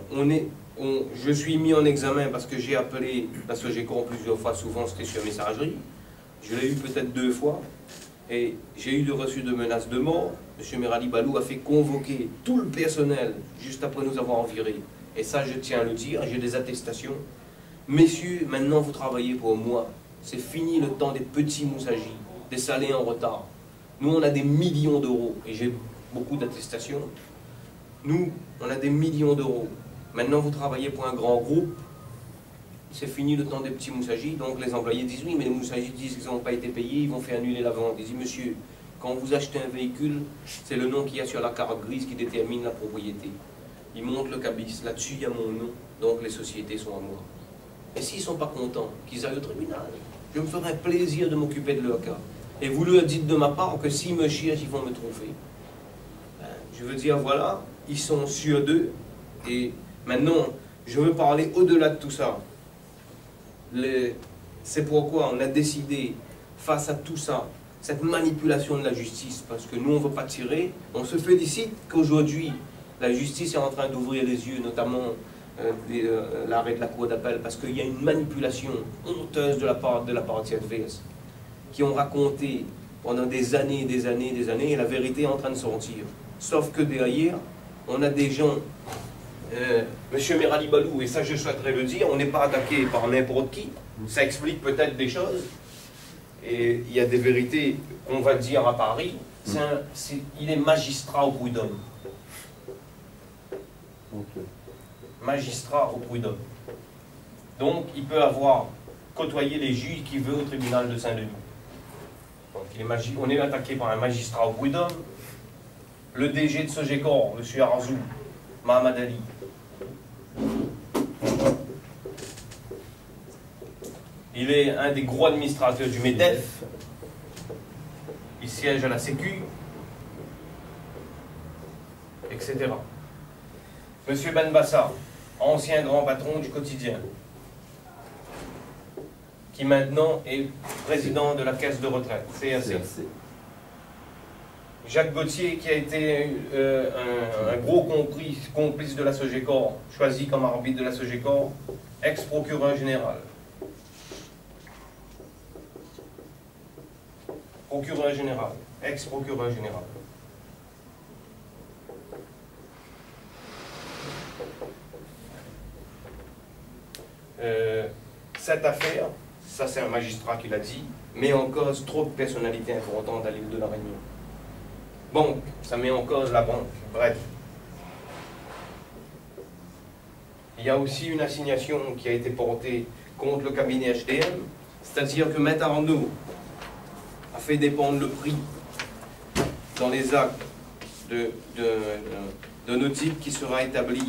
je suis mis en examen parce que j'ai appelé la Sogecor plusieurs fois, souvent c'était sur messagerie. Je l'ai eu peut-être 2 fois. Et j'ai eu le reçu de menaces de mort. M. Merali Balou a fait convoquer tout le personnel juste après nous avoir virés. Et ça, je tiens à le dire, j'ai des attestations. Messieurs, maintenant vous travaillez pour moi. C'est fini le temps des petits moussagis, des salés en retard. Nous, on a des millions d'euros. Et j'ai beaucoup d'attestations. Nous, on a des millions d'euros. Maintenant, vous travaillez pour un grand groupe. C'est fini le temps des petits moussagis. Donc les employés disent oui, mais les moussagis disent qu'ils n'ont pas été payés, ils vont faire annuler la vente. Ils disent monsieur, quand vous achetez un véhicule, c'est le nom qu'il y a sur la carte grise qui détermine la propriété. Ils montent le cabis, là-dessus il y a mon nom, donc les sociétés sont à moi. Et s'ils ne sont pas contents, qu'ils aillent au tribunal. Je me ferai plaisir de m'occuper de leur cas. Et vous leur dites de ma part que s'ils me cherchent, ils vont me trouver. Je veux dire, voilà, ils sont sûrs d'eux. Et maintenant, je veux parler au-delà de tout ça. C'est pourquoi on a décidé, face à tout ça, cette manipulation de la justice, parce que nous on ne veut pas tirer, on se félicite qu'aujourd'hui la justice est en train d'ouvrir les yeux, notamment l'arrêt de la cour d'appel, parce qu'il y a une manipulation honteuse de la partie adverse, qui ont raconté pendant des années, des années, des années, et la vérité est en train de sortir. Sauf que derrière, on a des gens... Monsieur Merali Balou, et ça je souhaiterais le dire, on n'est pas attaqué par n'importe qui, ça explique peut-être des choses, et il y a des vérités qu'on va dire à Paris, il est magistrat au prud'homme. Magistrat au prud'homme. Donc il peut avoir côtoyé les juges qu'il veut au tribunal de Saint-Denis. Donc on est attaqué par un magistrat au prud'homme, le DG de Sogecor, M. Arzou, Mohamed Ali. Il est un des gros administrateurs du MEDEF. Il siège à la Sécu, etc. Monsieur Benbassa, ancien grand patron du quotidien, qui maintenant est président de la caisse de retraite, CAC. Jacques Gauthier, qui a été un gros complice de la Sogecor, choisi comme arbitre de la Sogecor, ex-procureur général. Procureur général, ex-procureur général. Cette affaire, ça c'est un magistrat qui l'a dit, met en cause trop de personnalités importantes à l'île de la Réunion. Banque, ça met en cause la banque, bref. Il y a aussi une assignation qui a été portée contre le cabinet HDM, c'est-à-dire que Maître Arnaud a fait dépendre le prix dans les actes de nautique qui sera établi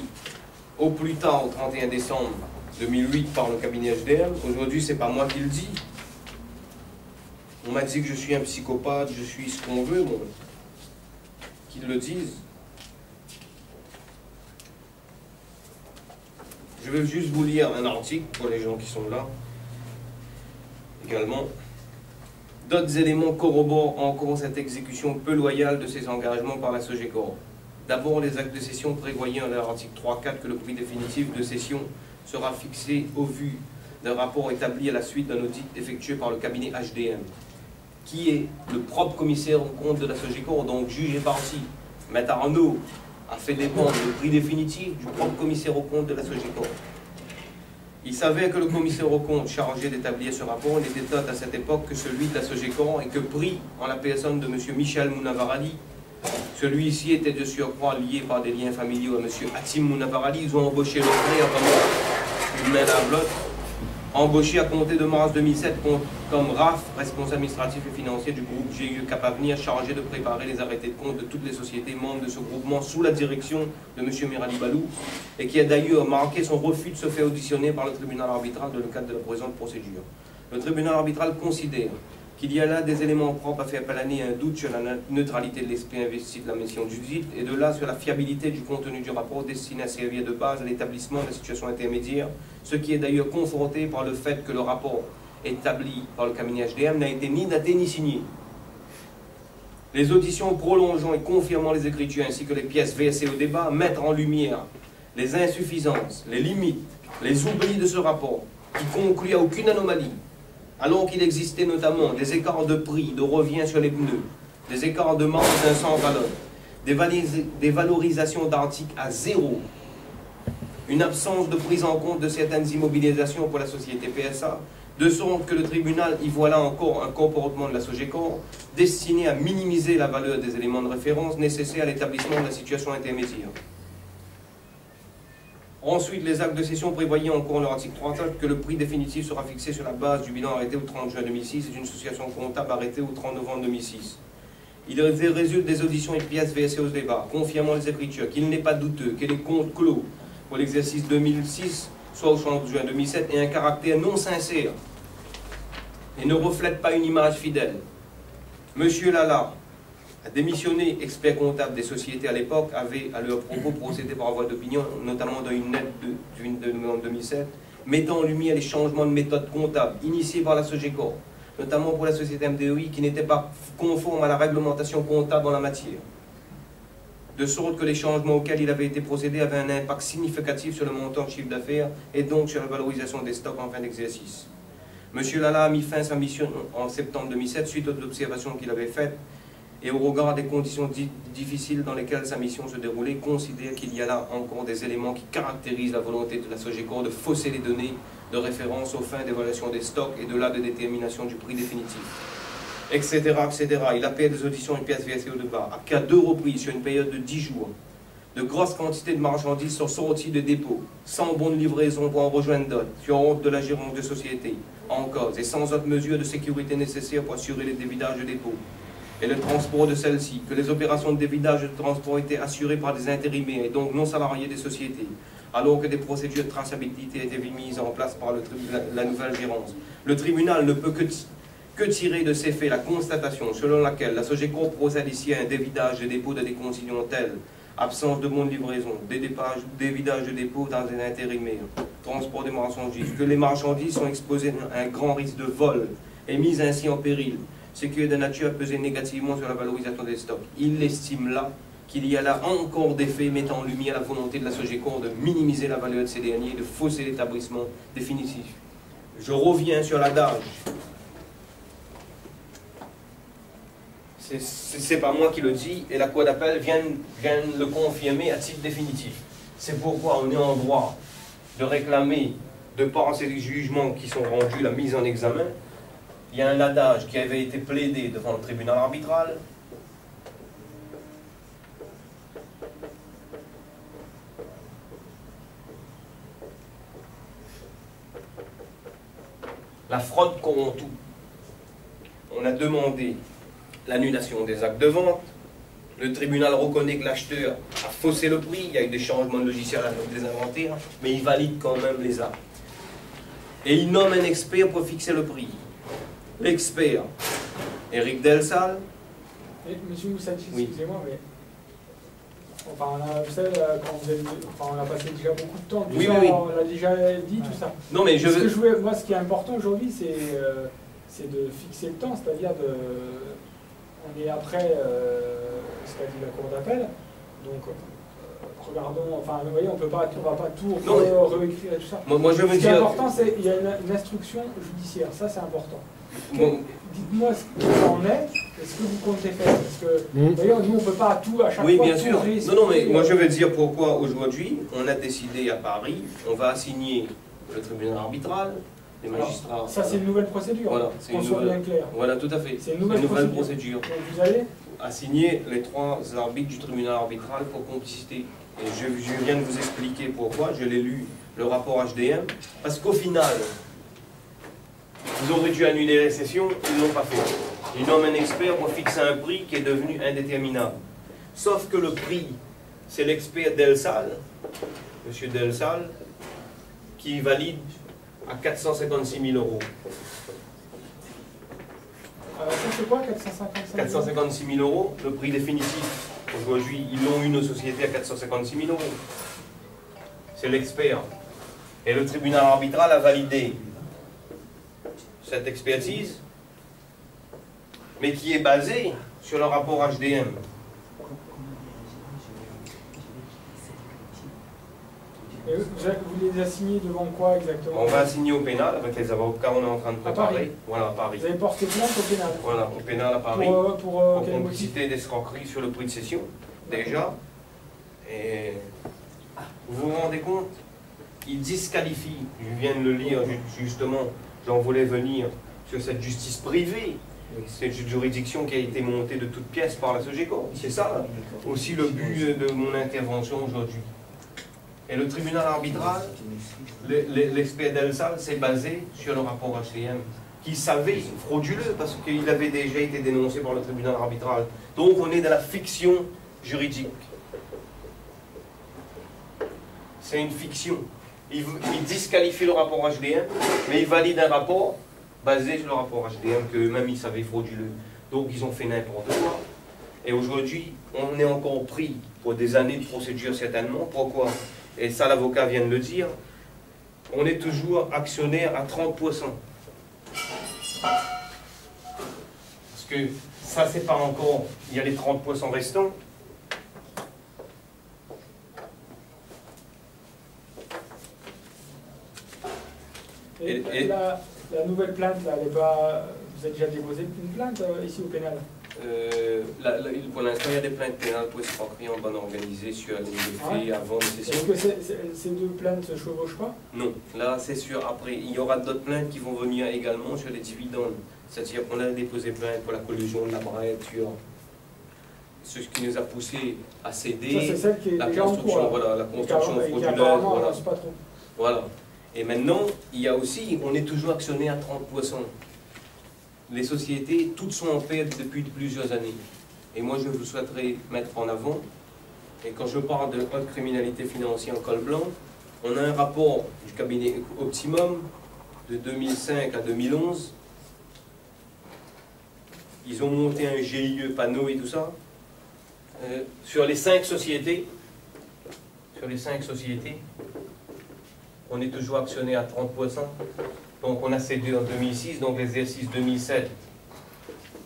au plus tard au 31 décembre 2008 par le cabinet HDM. Aujourd'hui, c'est pas moi qui le dis. On m'a dit que je suis un psychopathe, je suis ce qu'on veut, bon, qu'ils le disent. Je vais juste vous lire un article pour les gens qui sont là. Également. D'autres éléments corroborent encore cette exécution peu loyale de ses engagements par la SOGECOR. D'abord, les actes de cession prévoyaient dans l'article 3.4 que le prix définitif de cession sera fixé au vu d'un rapport établi à la suite d'un audit effectué par le cabinet HDM, qui est le propre commissaire au compte de la SOGECOR, donc juge et partie. Maître Arnaud a fait dépendre le prix définitif du propre commissaire au compte de la SOGECOR. Il savait que le commissaire au compte chargé d'établir ce rapport n'était autre à cette époque que celui de la SOGECOR et que pris en la personne de M. Michel Mounavarali. Celui-ci était de surcroît lié par des liens familiaux à M. Hatim Mounavarali. Ils ont embauché le frère comme une main à l'autre. Embauché à compter de mars 2007 comme RAF, responsable administratif et financier du groupe GIE Cap Avenir, chargé de préparer les arrêtés de compte de toutes les sociétés membres de ce groupement sous la direction de M. Mirali Balou, et qui a d'ailleurs marqué son refus de se faire auditionner par le tribunal arbitral dans le cadre de la présente procédure. Le tribunal arbitral considère qu'il y a là des éléments propres à faire planer un doute sur la neutralité de l'esprit investi de la mission du DIT et de là sur la fiabilité du contenu du rapport destiné à servir de base à l'établissement de la situation intermédiaire, ce qui est d'ailleurs conforté par le fait que le rapport établi par le cabinet HDM n'a été ni daté ni signé. Les auditions prolongeant et confirmant les écritures ainsi que les pièces versées au débat mettent en lumière les insuffisances, les limites, les oublis de ce rapport qui conclut à aucune anomalie, alors qu'il existait notamment des écarts de prix, de revient sur les pneus, des écarts de marge d'un 100 gallons, des valorisations d'articles à zéro, une absence de prise en compte de certaines immobilisations pour la société PSA, de sorte que le tribunal y voit là encore un comportement de la SOGECOR destiné à minimiser la valeur des éléments de référence nécessaires à l'établissement de la situation intermédiaire. Ensuite, les actes de cession prévoyaient encore dans l'article 37 que le prix définitif sera fixé sur la base du bilan arrêté au 30 juin 2006 et d'une association comptable arrêtée au 30 novembre 2006. Il résulte des auditions et pièces versées au débat, confirmant les écritures, qu'il n'est pas douteux que les comptes clos pour l'exercice 2006, soit au 30 juin 2007, aient un caractère non sincère et ne reflètent pas une image fidèle. Monsieur Lala a démissionné, expert comptable des sociétés à l'époque, avait à leur propos procédé par voie d'opinion, notamment dans une lettre de novembre 2007, mettant en lumière les changements de méthode comptable initiés par la SOGECOR, notamment pour la société MDOI qui n'était pas conforme à la réglementation comptable en la matière. De sorte que les changements auxquels il avait été procédé avaient un impact significatif sur le montant de chiffre d'affaires et donc sur la valorisation des stocks en fin d'exercice. M. Lala a mis fin à sa mission en septembre 2007 suite aux observations qu'il avait faites et au regard des conditions difficiles dans lesquelles sa mission se déroulait, considère qu'il y a là encore des éléments qui caractérisent la volonté de la SOGECOR de fausser les données de référence aux fins d'évaluation des stocks et de là de détermination du prix définitif, etc., etc. Il appelle des auditions et pièces versées au débat. À qu'à 2 reprises sur une période de 10 jours, de grosses quantités de marchandises sont sorties de dépôts, sans bonne livraison pour en rejoindre d'autres, sur honte de la gérance de société en cause et sans autre mesure de sécurité nécessaire pour assurer les dévidages de dépôts et le transport de celles-ci, que les opérations de dévidage et de transport étaient assurées par des intérimaires et donc non salariés des sociétés, alors que des procédures de traçabilité étaient mises en place par la nouvelle gérance. Le tribunal ne peut que tirer de ces faits la constatation selon laquelle la SOGECOR procède ici à un dévidage de dépôts de des consignants tels: absence de bonne livraison, dévidage de dépôts dans des intérimaires, transport des marchandises, que les marchandises sont exposées à un grand risque de vol et mises ainsi en péril, ce qui est de nature à peser négativement sur la valorisation des stocks. Il estime là qu'il y a là encore des faits mettant en lumière la volonté de la SOGECOR de minimiser la valeur de ces derniers et de fausser l'établissement définitif. Je reviens sur l'adage. C'est pas moi qui le dis, et la Cour d'appel vient le confirmer à titre définitif. C'est pourquoi on est en droit de réclamer, de par ces jugements qui sont rendus, la mise en examen. Il y a un adage qui avait été plaidé devant le tribunal arbitral. La fraude corrompt tout. On a demandé l'annulation des actes de vente. Le tribunal reconnaît que l'acheteur a faussé le prix. Il y a eu des changements de logiciel avec des inventaires, mais il valide quand même les actes. Et il nomme un expert pour fixer le prix. L'expert, Eric Delsal. Monsieur Moussati, oui. excusez-moi, mais Enfin, vous savez, quand vous avez, on a passé déjà beaucoup de temps, Oui, ça, oui. on l'a déjà dit, tout ça. Non, mais Moi, ce qui est important aujourd'hui, c'est de fixer le temps, c'est-à-dire on est après ce qu'a dit la Cour d'appel, donc regardons, enfin, vous voyez, on va pas tout réécrire et tout ça. Moi, je veux Ce qui est dire... important, c'est qu'il y a une instruction judiciaire, ça c'est important. Bon, Dites-moi ce qu'il en est et ce que vous comptez faire. Parce que, vous voyez, nous, on ne peut pas tout à chaque oui, fois. bien sûr. Réexpliquer. Non, mais moi je vais dire pourquoi aujourd'hui, on a décidé à Paris, on va assigner le tribunal arbitral, les magistrats. Alors, ça, c'est une nouvelle procédure. Voilà, c'est qu'on une soit nouvelle... bien clair. Voilà, tout à fait. C'est une nouvelle procédure. Donc, vous allez Assigner les 3 arbitres du tribunal arbitral pour complicité. Et je viens de vous expliquer pourquoi, je l'ai lu, le rapport HDM, parce qu'au final, ils auraient dû annuler les sessions, ils ne l'ont pas fait. Ils nomment un expert pour fixer un prix qui est devenu indéterminable. Sauf que le prix, c'est l'expert Delsal, M. Delsal, qui valide à 456 000 €. ça, c'est quoi, 455 456 000 €, le prix définitif. Aujourd'hui, ils l'ont eu, nos sociétés, à 456 000 €. C'est l'expert. Et le tribunal arbitral a validé cette expertise, mais qui est basée sur le rapport HDM. Et vous les assignez devant quoi exactement? On va assigner au pénal avec les avocats, on est en train de préparer. Paris. Voilà, à Paris. Vous avez porté plainte au pénal? Voilà, au pénal à Paris. Pour quel motif? Complicité d'escroquerie sur le prix de cession, déjà. Et vous vous rendez compte? Il disqualifie, je viens de le lire justement, j'en voulais venir sur cette justice privée. C'est une juridiction qui a été montée de toutes pièces par la SOGECO. C'est ça aussi le but de mon intervention aujourd'hui. Et le tribunal arbitral, l'expert Delsal s'est basé sur le rapport HDM, qu'il savait frauduleux parce qu'il avait déjà été dénoncé par le tribunal arbitral. Donc on est dans la fiction juridique. C'est une fiction. Il disqualifie le rapport HDM, mais il valide un rapport basé sur le rapport HDM qu'eux-mêmes ils savaient frauduleux. Donc ils ont fait n'importe quoi. Et aujourd'hui, on est encore pris pour des années de procédure certainement. Pourquoi? Et ça, l'avocat vient de le dire. On est toujours actionnaire à 30%. Parce que ça, c'est pas encore... Il y a les 30% restants. Et la nouvelle plainte, là, elle est pas... Vous avez déjà déposé une plainte ici au pénal? Pour l'instant, il y a des plaintes pénales pour escroquerie en bande organisée sur les faits avant les sessions. Est-ce que ces deux plaintes ne se chevauchent pas? Non, là c'est sûr. Après, il y aura d'autres plaintes qui vont venir également sur les dividendes. C'est-à-dire qu'on a déposé plainte pour la collusion de la Brette, sur ce qui nous a poussé à céder. Ça, c'est celle qui est la déjà construction, en cours, voilà, la construction et qui frauduleuse. apparemment Voilà. avance pas trop. Voilà. Et maintenant, il y a aussi, on est toujours actionné à 30%. Les sociétés, toutes sont en perte depuis plusieurs années. Et moi, je vous souhaiterais mettre en avant, et quand je parle de haute criminalité financière en col blanc, on a un rapport du cabinet Optimum de 2005 à 2011. Ils ont monté un GIE panneau et tout ça. Sur les 5 sociétés, on est toujours actionné à 30%. Donc on a cédé en 2006, donc l'exercice 2007,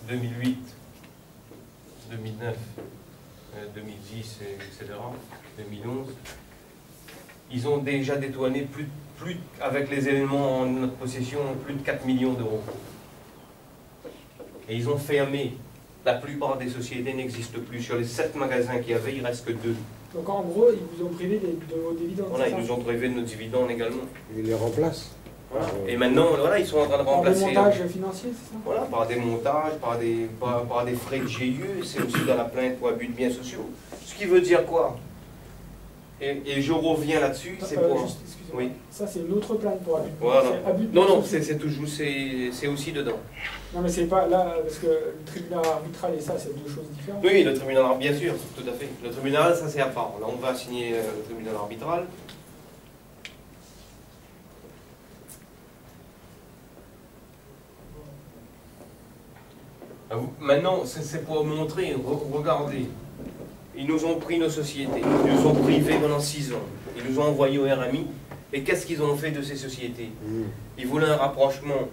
2008, 2009, 2010, etc., 2011. Ils ont déjà détourné avec les éléments en notre possession, plus de 4 millions d'euros. Et ils ont fermé. La plupart des sociétés n'existent plus. Sur les 7 magasins qu'il y avait, il ne reste que 2. Donc en gros, ils vous ont privé de vos dividendes. Voilà, ils nous ont privé de nos dividendes également. Ils les remplacent. Voilà. Et maintenant, voilà, ils sont en train de Par remplacer. des montages financiers, c'est ça? Voilà, par des montages, par des frais de GIE, c'est aussi dans la plainte pour abus de biens sociaux. Ce qui veut dire quoi? Et je reviens là-dessus, c'est pour... Excusez-moi, Oui. ça c'est une autre plainte pour abus de Voilà. c'est abus de Non, non, sociaux. c'est toujours, c'est aussi dedans. Non mais c'est pas là, parce que le tribunal arbitral et ça c'est deux choses différentes. Oui, le tribunal, bien sûr, tout à fait. Le tribunal, ça c'est à part. Là, on va signer le tribunal arbitral. Maintenant, c'est pour montrer, regardez. ils nous ont pris nos sociétés, ils nous ont privés pendant 6 ans, ils nous ont envoyés au RMI, et qu'est-ce qu'ils ont fait de ces sociétés? Ils voulaient un rapprochement.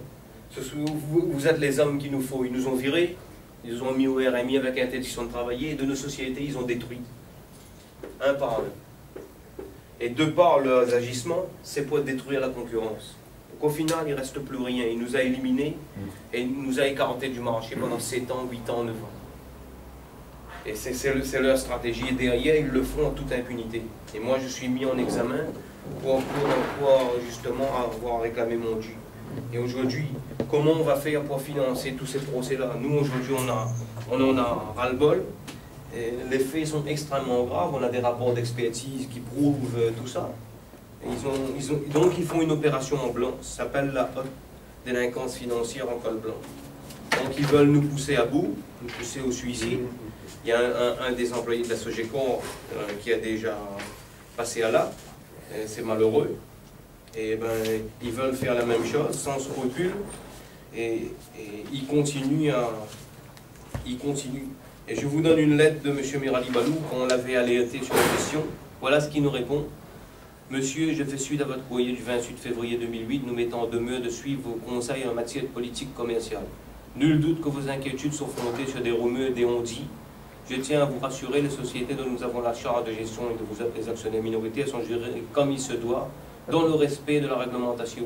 Vous êtes les hommes qu'il nous faut, ils nous ont virés, ils nous ont mis au RMI avec interdiction de travailler, et de nos sociétés, ils ont détruit, un par un. Et de par leurs agissements, c'est pour détruire la concurrence. Donc au final, il ne reste plus rien. Il nous a éliminés et il nous a écartés du marché pendant 7 ans, 8 ans, 9 ans. Et c'est leur stratégie. Et derrière, ils le font en toute impunité. Et moi, je suis mis en examen pour justement avoir réclamé mon dû. Et aujourd'hui, comment on va faire pour financer tous ces procès-là? Nous, aujourd'hui, on en a ras-le-bol. Les faits sont extrêmement graves. On a des rapports d'expertise qui prouvent tout ça. Et donc, ils font une opération en blanc. Ça s'appelle la haute délinquance financière en col blanc. Donc, ils veulent nous pousser à bout, nous pousser au suicide. Il y a un des employés de la Sogecor qui a déjà passé à l'acte. C'est malheureux. Et ben, ils veulent faire la même chose, sans scrupule. Et ils continuent à... Et je vous donne une lettre de M. Mirali Balou, quand on l'avait alerté sur la question. Voilà ce qu'il nous répond. Monsieur, je fais suite à votre courrier du 28 février 2008, nous mettant en demeure de suivre vos conseils en matière de politique commerciale. Nul doute que vos inquiétudes sont fondées sur des rumeurs et des on-dit. Je tiens à vous rassurer, les sociétés dont nous avons la charge de gestion et de vous êtes les actionnaires minoritaires sont gérées comme il se doit, dans le respect de la réglementation,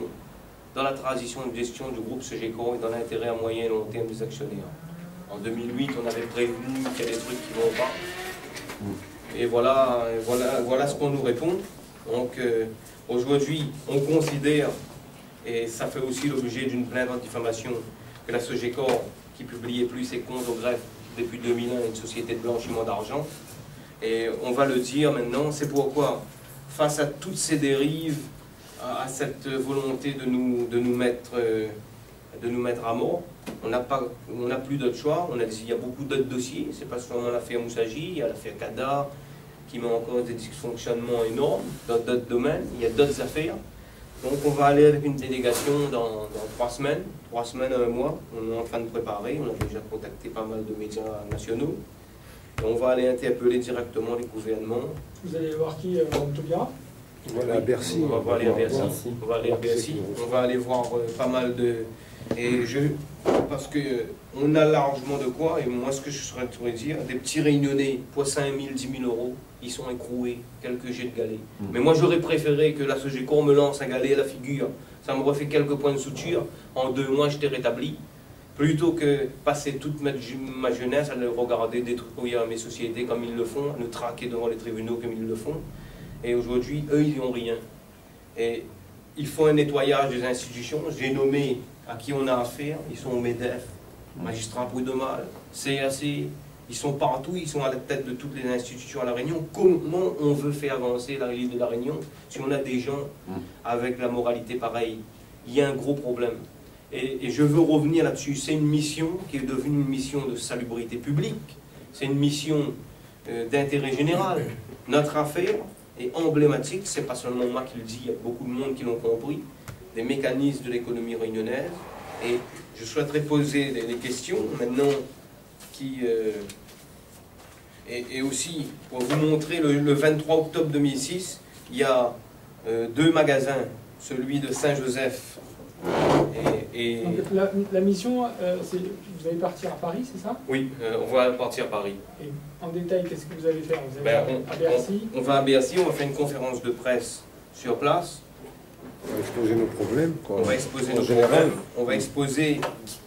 dans la transition de gestion du groupe Sogecor et dans l'intérêt à moyen et long terme des actionnaires. En 2008, on avait prévenu qu'il y a des trucs qui ne vont pas. Et voilà ce qu'on nous répond. Donc aujourd'hui, on considère, et ça fait aussi l'objet d'une plainte en diffamation, que la Sogecor, qui publiait plus ses comptes au greffe depuis 2001, est une société de blanchiment d'argent. Et on va le dire maintenant, c'est pourquoi, face à toutes ces dérives, à cette volonté de nous mettre à mort, on n'a plus d'autre choix. Il y a beaucoup d'autres dossiers, c'est pas seulement l'affaire Moussaji, il y a l'affaire Kadar, qui met encore des dysfonctionnements énormes dans d'autres domaines, il y a d'autres affaires. Donc on va aller avec une délégation dans 3 semaines, 3 semaines à 1 mois, on est en train de préparer, on a déjà contacté pas mal de médias nationaux. Et on va aller interpeller directement les gouvernements. Vous allez voir qui, Taubira? Voilà, à Bercy. On va aller à Bercy. On va aller à Bercy. On va aller voir pas mal de... Parce qu'on a largement de quoi, et moi ce que je serais de dire, des petits réunionnais pour 5 000, 10 000 euros, ils sont écroués, quelques jets de galets. Mais moi j'aurais préféré que la Sogecor me lance un galet à la figure, ça me refait quelques points de suture, en 2 mois j'étais rétabli, plutôt que passer toute ma jeunesse à le regarder détruire mes sociétés comme ils le font, à nous traquer devant les tribunaux comme ils le font. Et aujourd'hui, eux, ils n'ont rien. Et il faut un nettoyage des institutions. J'ai nommé à qui on a affaire. Ils sont au MEDEF, magistrats prud'homal, CAC. Ils sont partout, ils sont à la tête de toutes les institutions à La Réunion. Comment on veut faire avancer la l'île de La Réunion si on a des gens avec la moralité pareille? Il y a un gros problème. Et je veux revenir là-dessus. C'est une mission qui est devenue une mission de salubrité publique. C'est une mission d'intérêt général. Notre affaire est emblématique, c'est pas seulement moi qui le dis, il y a beaucoup de monde qui l'ont compris, des mécanismes de l'économie réunionnaise. Et je souhaiterais poser des questions maintenant qui... et aussi, pour vous montrer, le 23 octobre 2006, il y a 2 magasins, celui de Saint-Joseph et... Donc, la mission, vous allez partir à Paris, c'est ça? Oui, on va partir à Paris. Et en détail, qu'est-ce que vous allez faire? Vous allez à Bercy? On va à Bercy, on va faire une conférence de presse sur place. On va exposer nos problèmes, quoi. On va exposer nos général. problèmes, on va exposer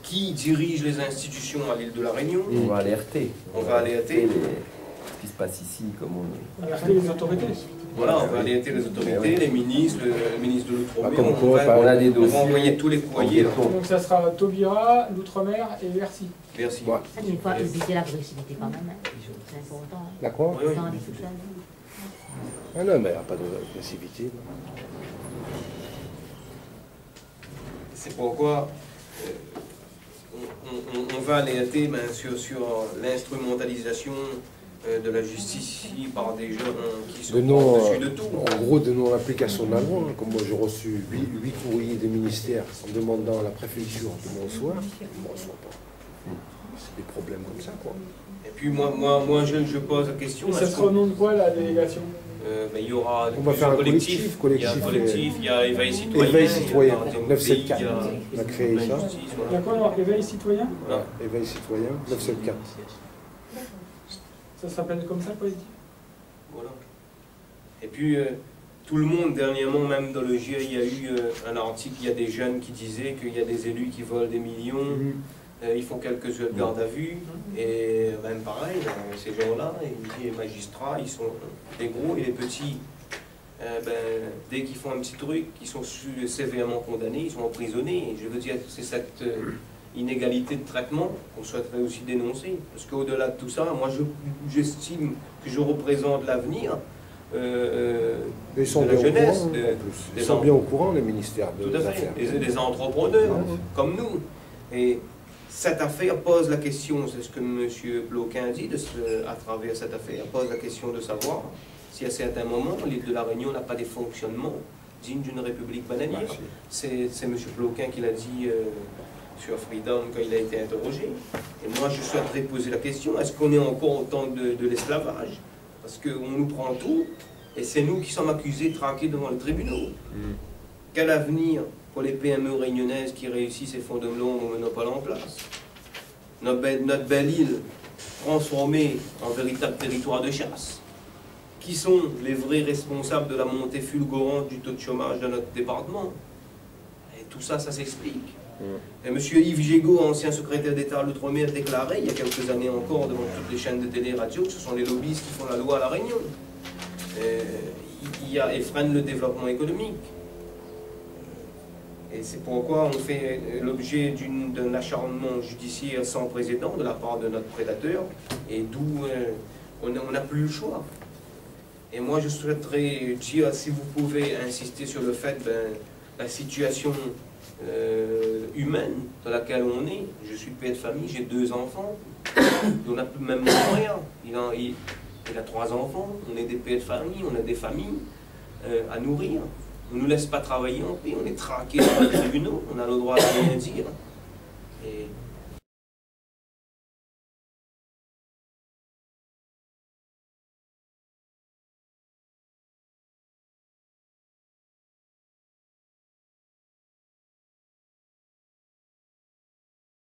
qui dirige les institutions à l'île de La Réunion. On va alerter. On va alerter ce qui se passe ici, comme on... Alerter les autorités. Voilà, on va alerter les autorités, les ministres, le ministre de l'Outre-mer. On a des on dossiers. va envoyer tous les courriers. Donc ça sera Taubira, l'Outre-mer et Bercy. Merci. Ouais. Il faut éviter l'agressivité quand même, hein. C'est important. Hein. D'accord. Oui, oui. Dans la vie tout seul, hein. Ah non, mais il n'y a pas d'agressivité. C'est pourquoi on va alerter sur l'instrumentalisation de la justice ici par des gens qui sont au-dessus de tout. En gros, de non-application de la loi. Comme moi, j'ai reçu 8 courriers des ministères en demandant à la préfecture de m'en recevoir. Je ne me reçois pas. c'est des problèmes comme ça, quoi. Et puis moi je pose la question. Et ça sera au nom de quoi la délégation? Il y aura On va faire un collectif. Il y a un collectif, il y a Éveil Citoyen. Éveil Citoyen, il y a 974. On a créé ça. Il y a quoi alors? Éveil citoyen? Ouais, Éveil Citoyen, 974. Ça s'appelle comme ça le collectif? Voilà. Et puis, tout le monde, dernièrement, même dans le GIE, il y a eu un article, il y a des jeunes qui disaient qu'il y a des élus qui volent des millions, ils font quelques heures de garde à vue, et même pareil, ces gens-là, les magistrats, ils sont des gros et les petits. Dès qu'ils font un petit truc, ils sont sévèrement condamnés, ils sont emprisonnés. Et je veux dire, c'est cette inégalité de traitement qu'on souhaiterait aussi dénoncer. Parce qu'au-delà de tout ça, moi j'estime que je représente l'avenir Ils sont de la bien au jeunesse. courant, en plus. Ils sont bien au courant, les ministères de Tout à fait, l'affaire. des entrepreneurs comme nous. Et cette affaire pose la question, c'est ce que M. Ploquin dit à travers cette affaire, pose la question de savoir si à certains moments l'île de la Réunion n'a pas des fonctionnements dignes d'une république bananière. C'est M. Ploquin qui l'a dit sur Freedom quand il a été interrogé. Et moi je souhaiterais poser la question, est-ce qu'on est encore au temps de l'esclavage? Parce qu'on nous prend tout, et c'est nous qui sommes accusés de traquer devant les tribunaux. Quel avenir pour les PME réunionnaises qui réussissent et font de longs monopoles en place? Notre belle île transformée en véritable territoire de chasse. Qui sont les vrais responsables de la montée fulgurante du taux de chômage dans notre département? Et tout ça, ça s'explique. Et M. Yves Gégaud, ancien secrétaire d'État à l'Outre-mer, déclarait il y a quelques années encore devant toutes les chaînes de télé et radio que ce sont les lobbyistes qui font la loi à La Réunion. Et freinent le développement économique. Et c'est pourquoi on fait l'objet d'un acharnement judiciaire sans précédent de la part de notre prédateur, et d'où on n'a plus le choix. Et moi je souhaiterais dire, si vous pouvez insister sur le fait, la situation humaine dans laquelle on est, je suis père de famille, j'ai 2 enfants, on n'a plus même rien, il a 3 enfants, on est des pères de famille, on a des familles à nourrir. On ne nous laisse pas travailler en paix, on est traqués par les tribunaux, on a le droit de rien dire. Et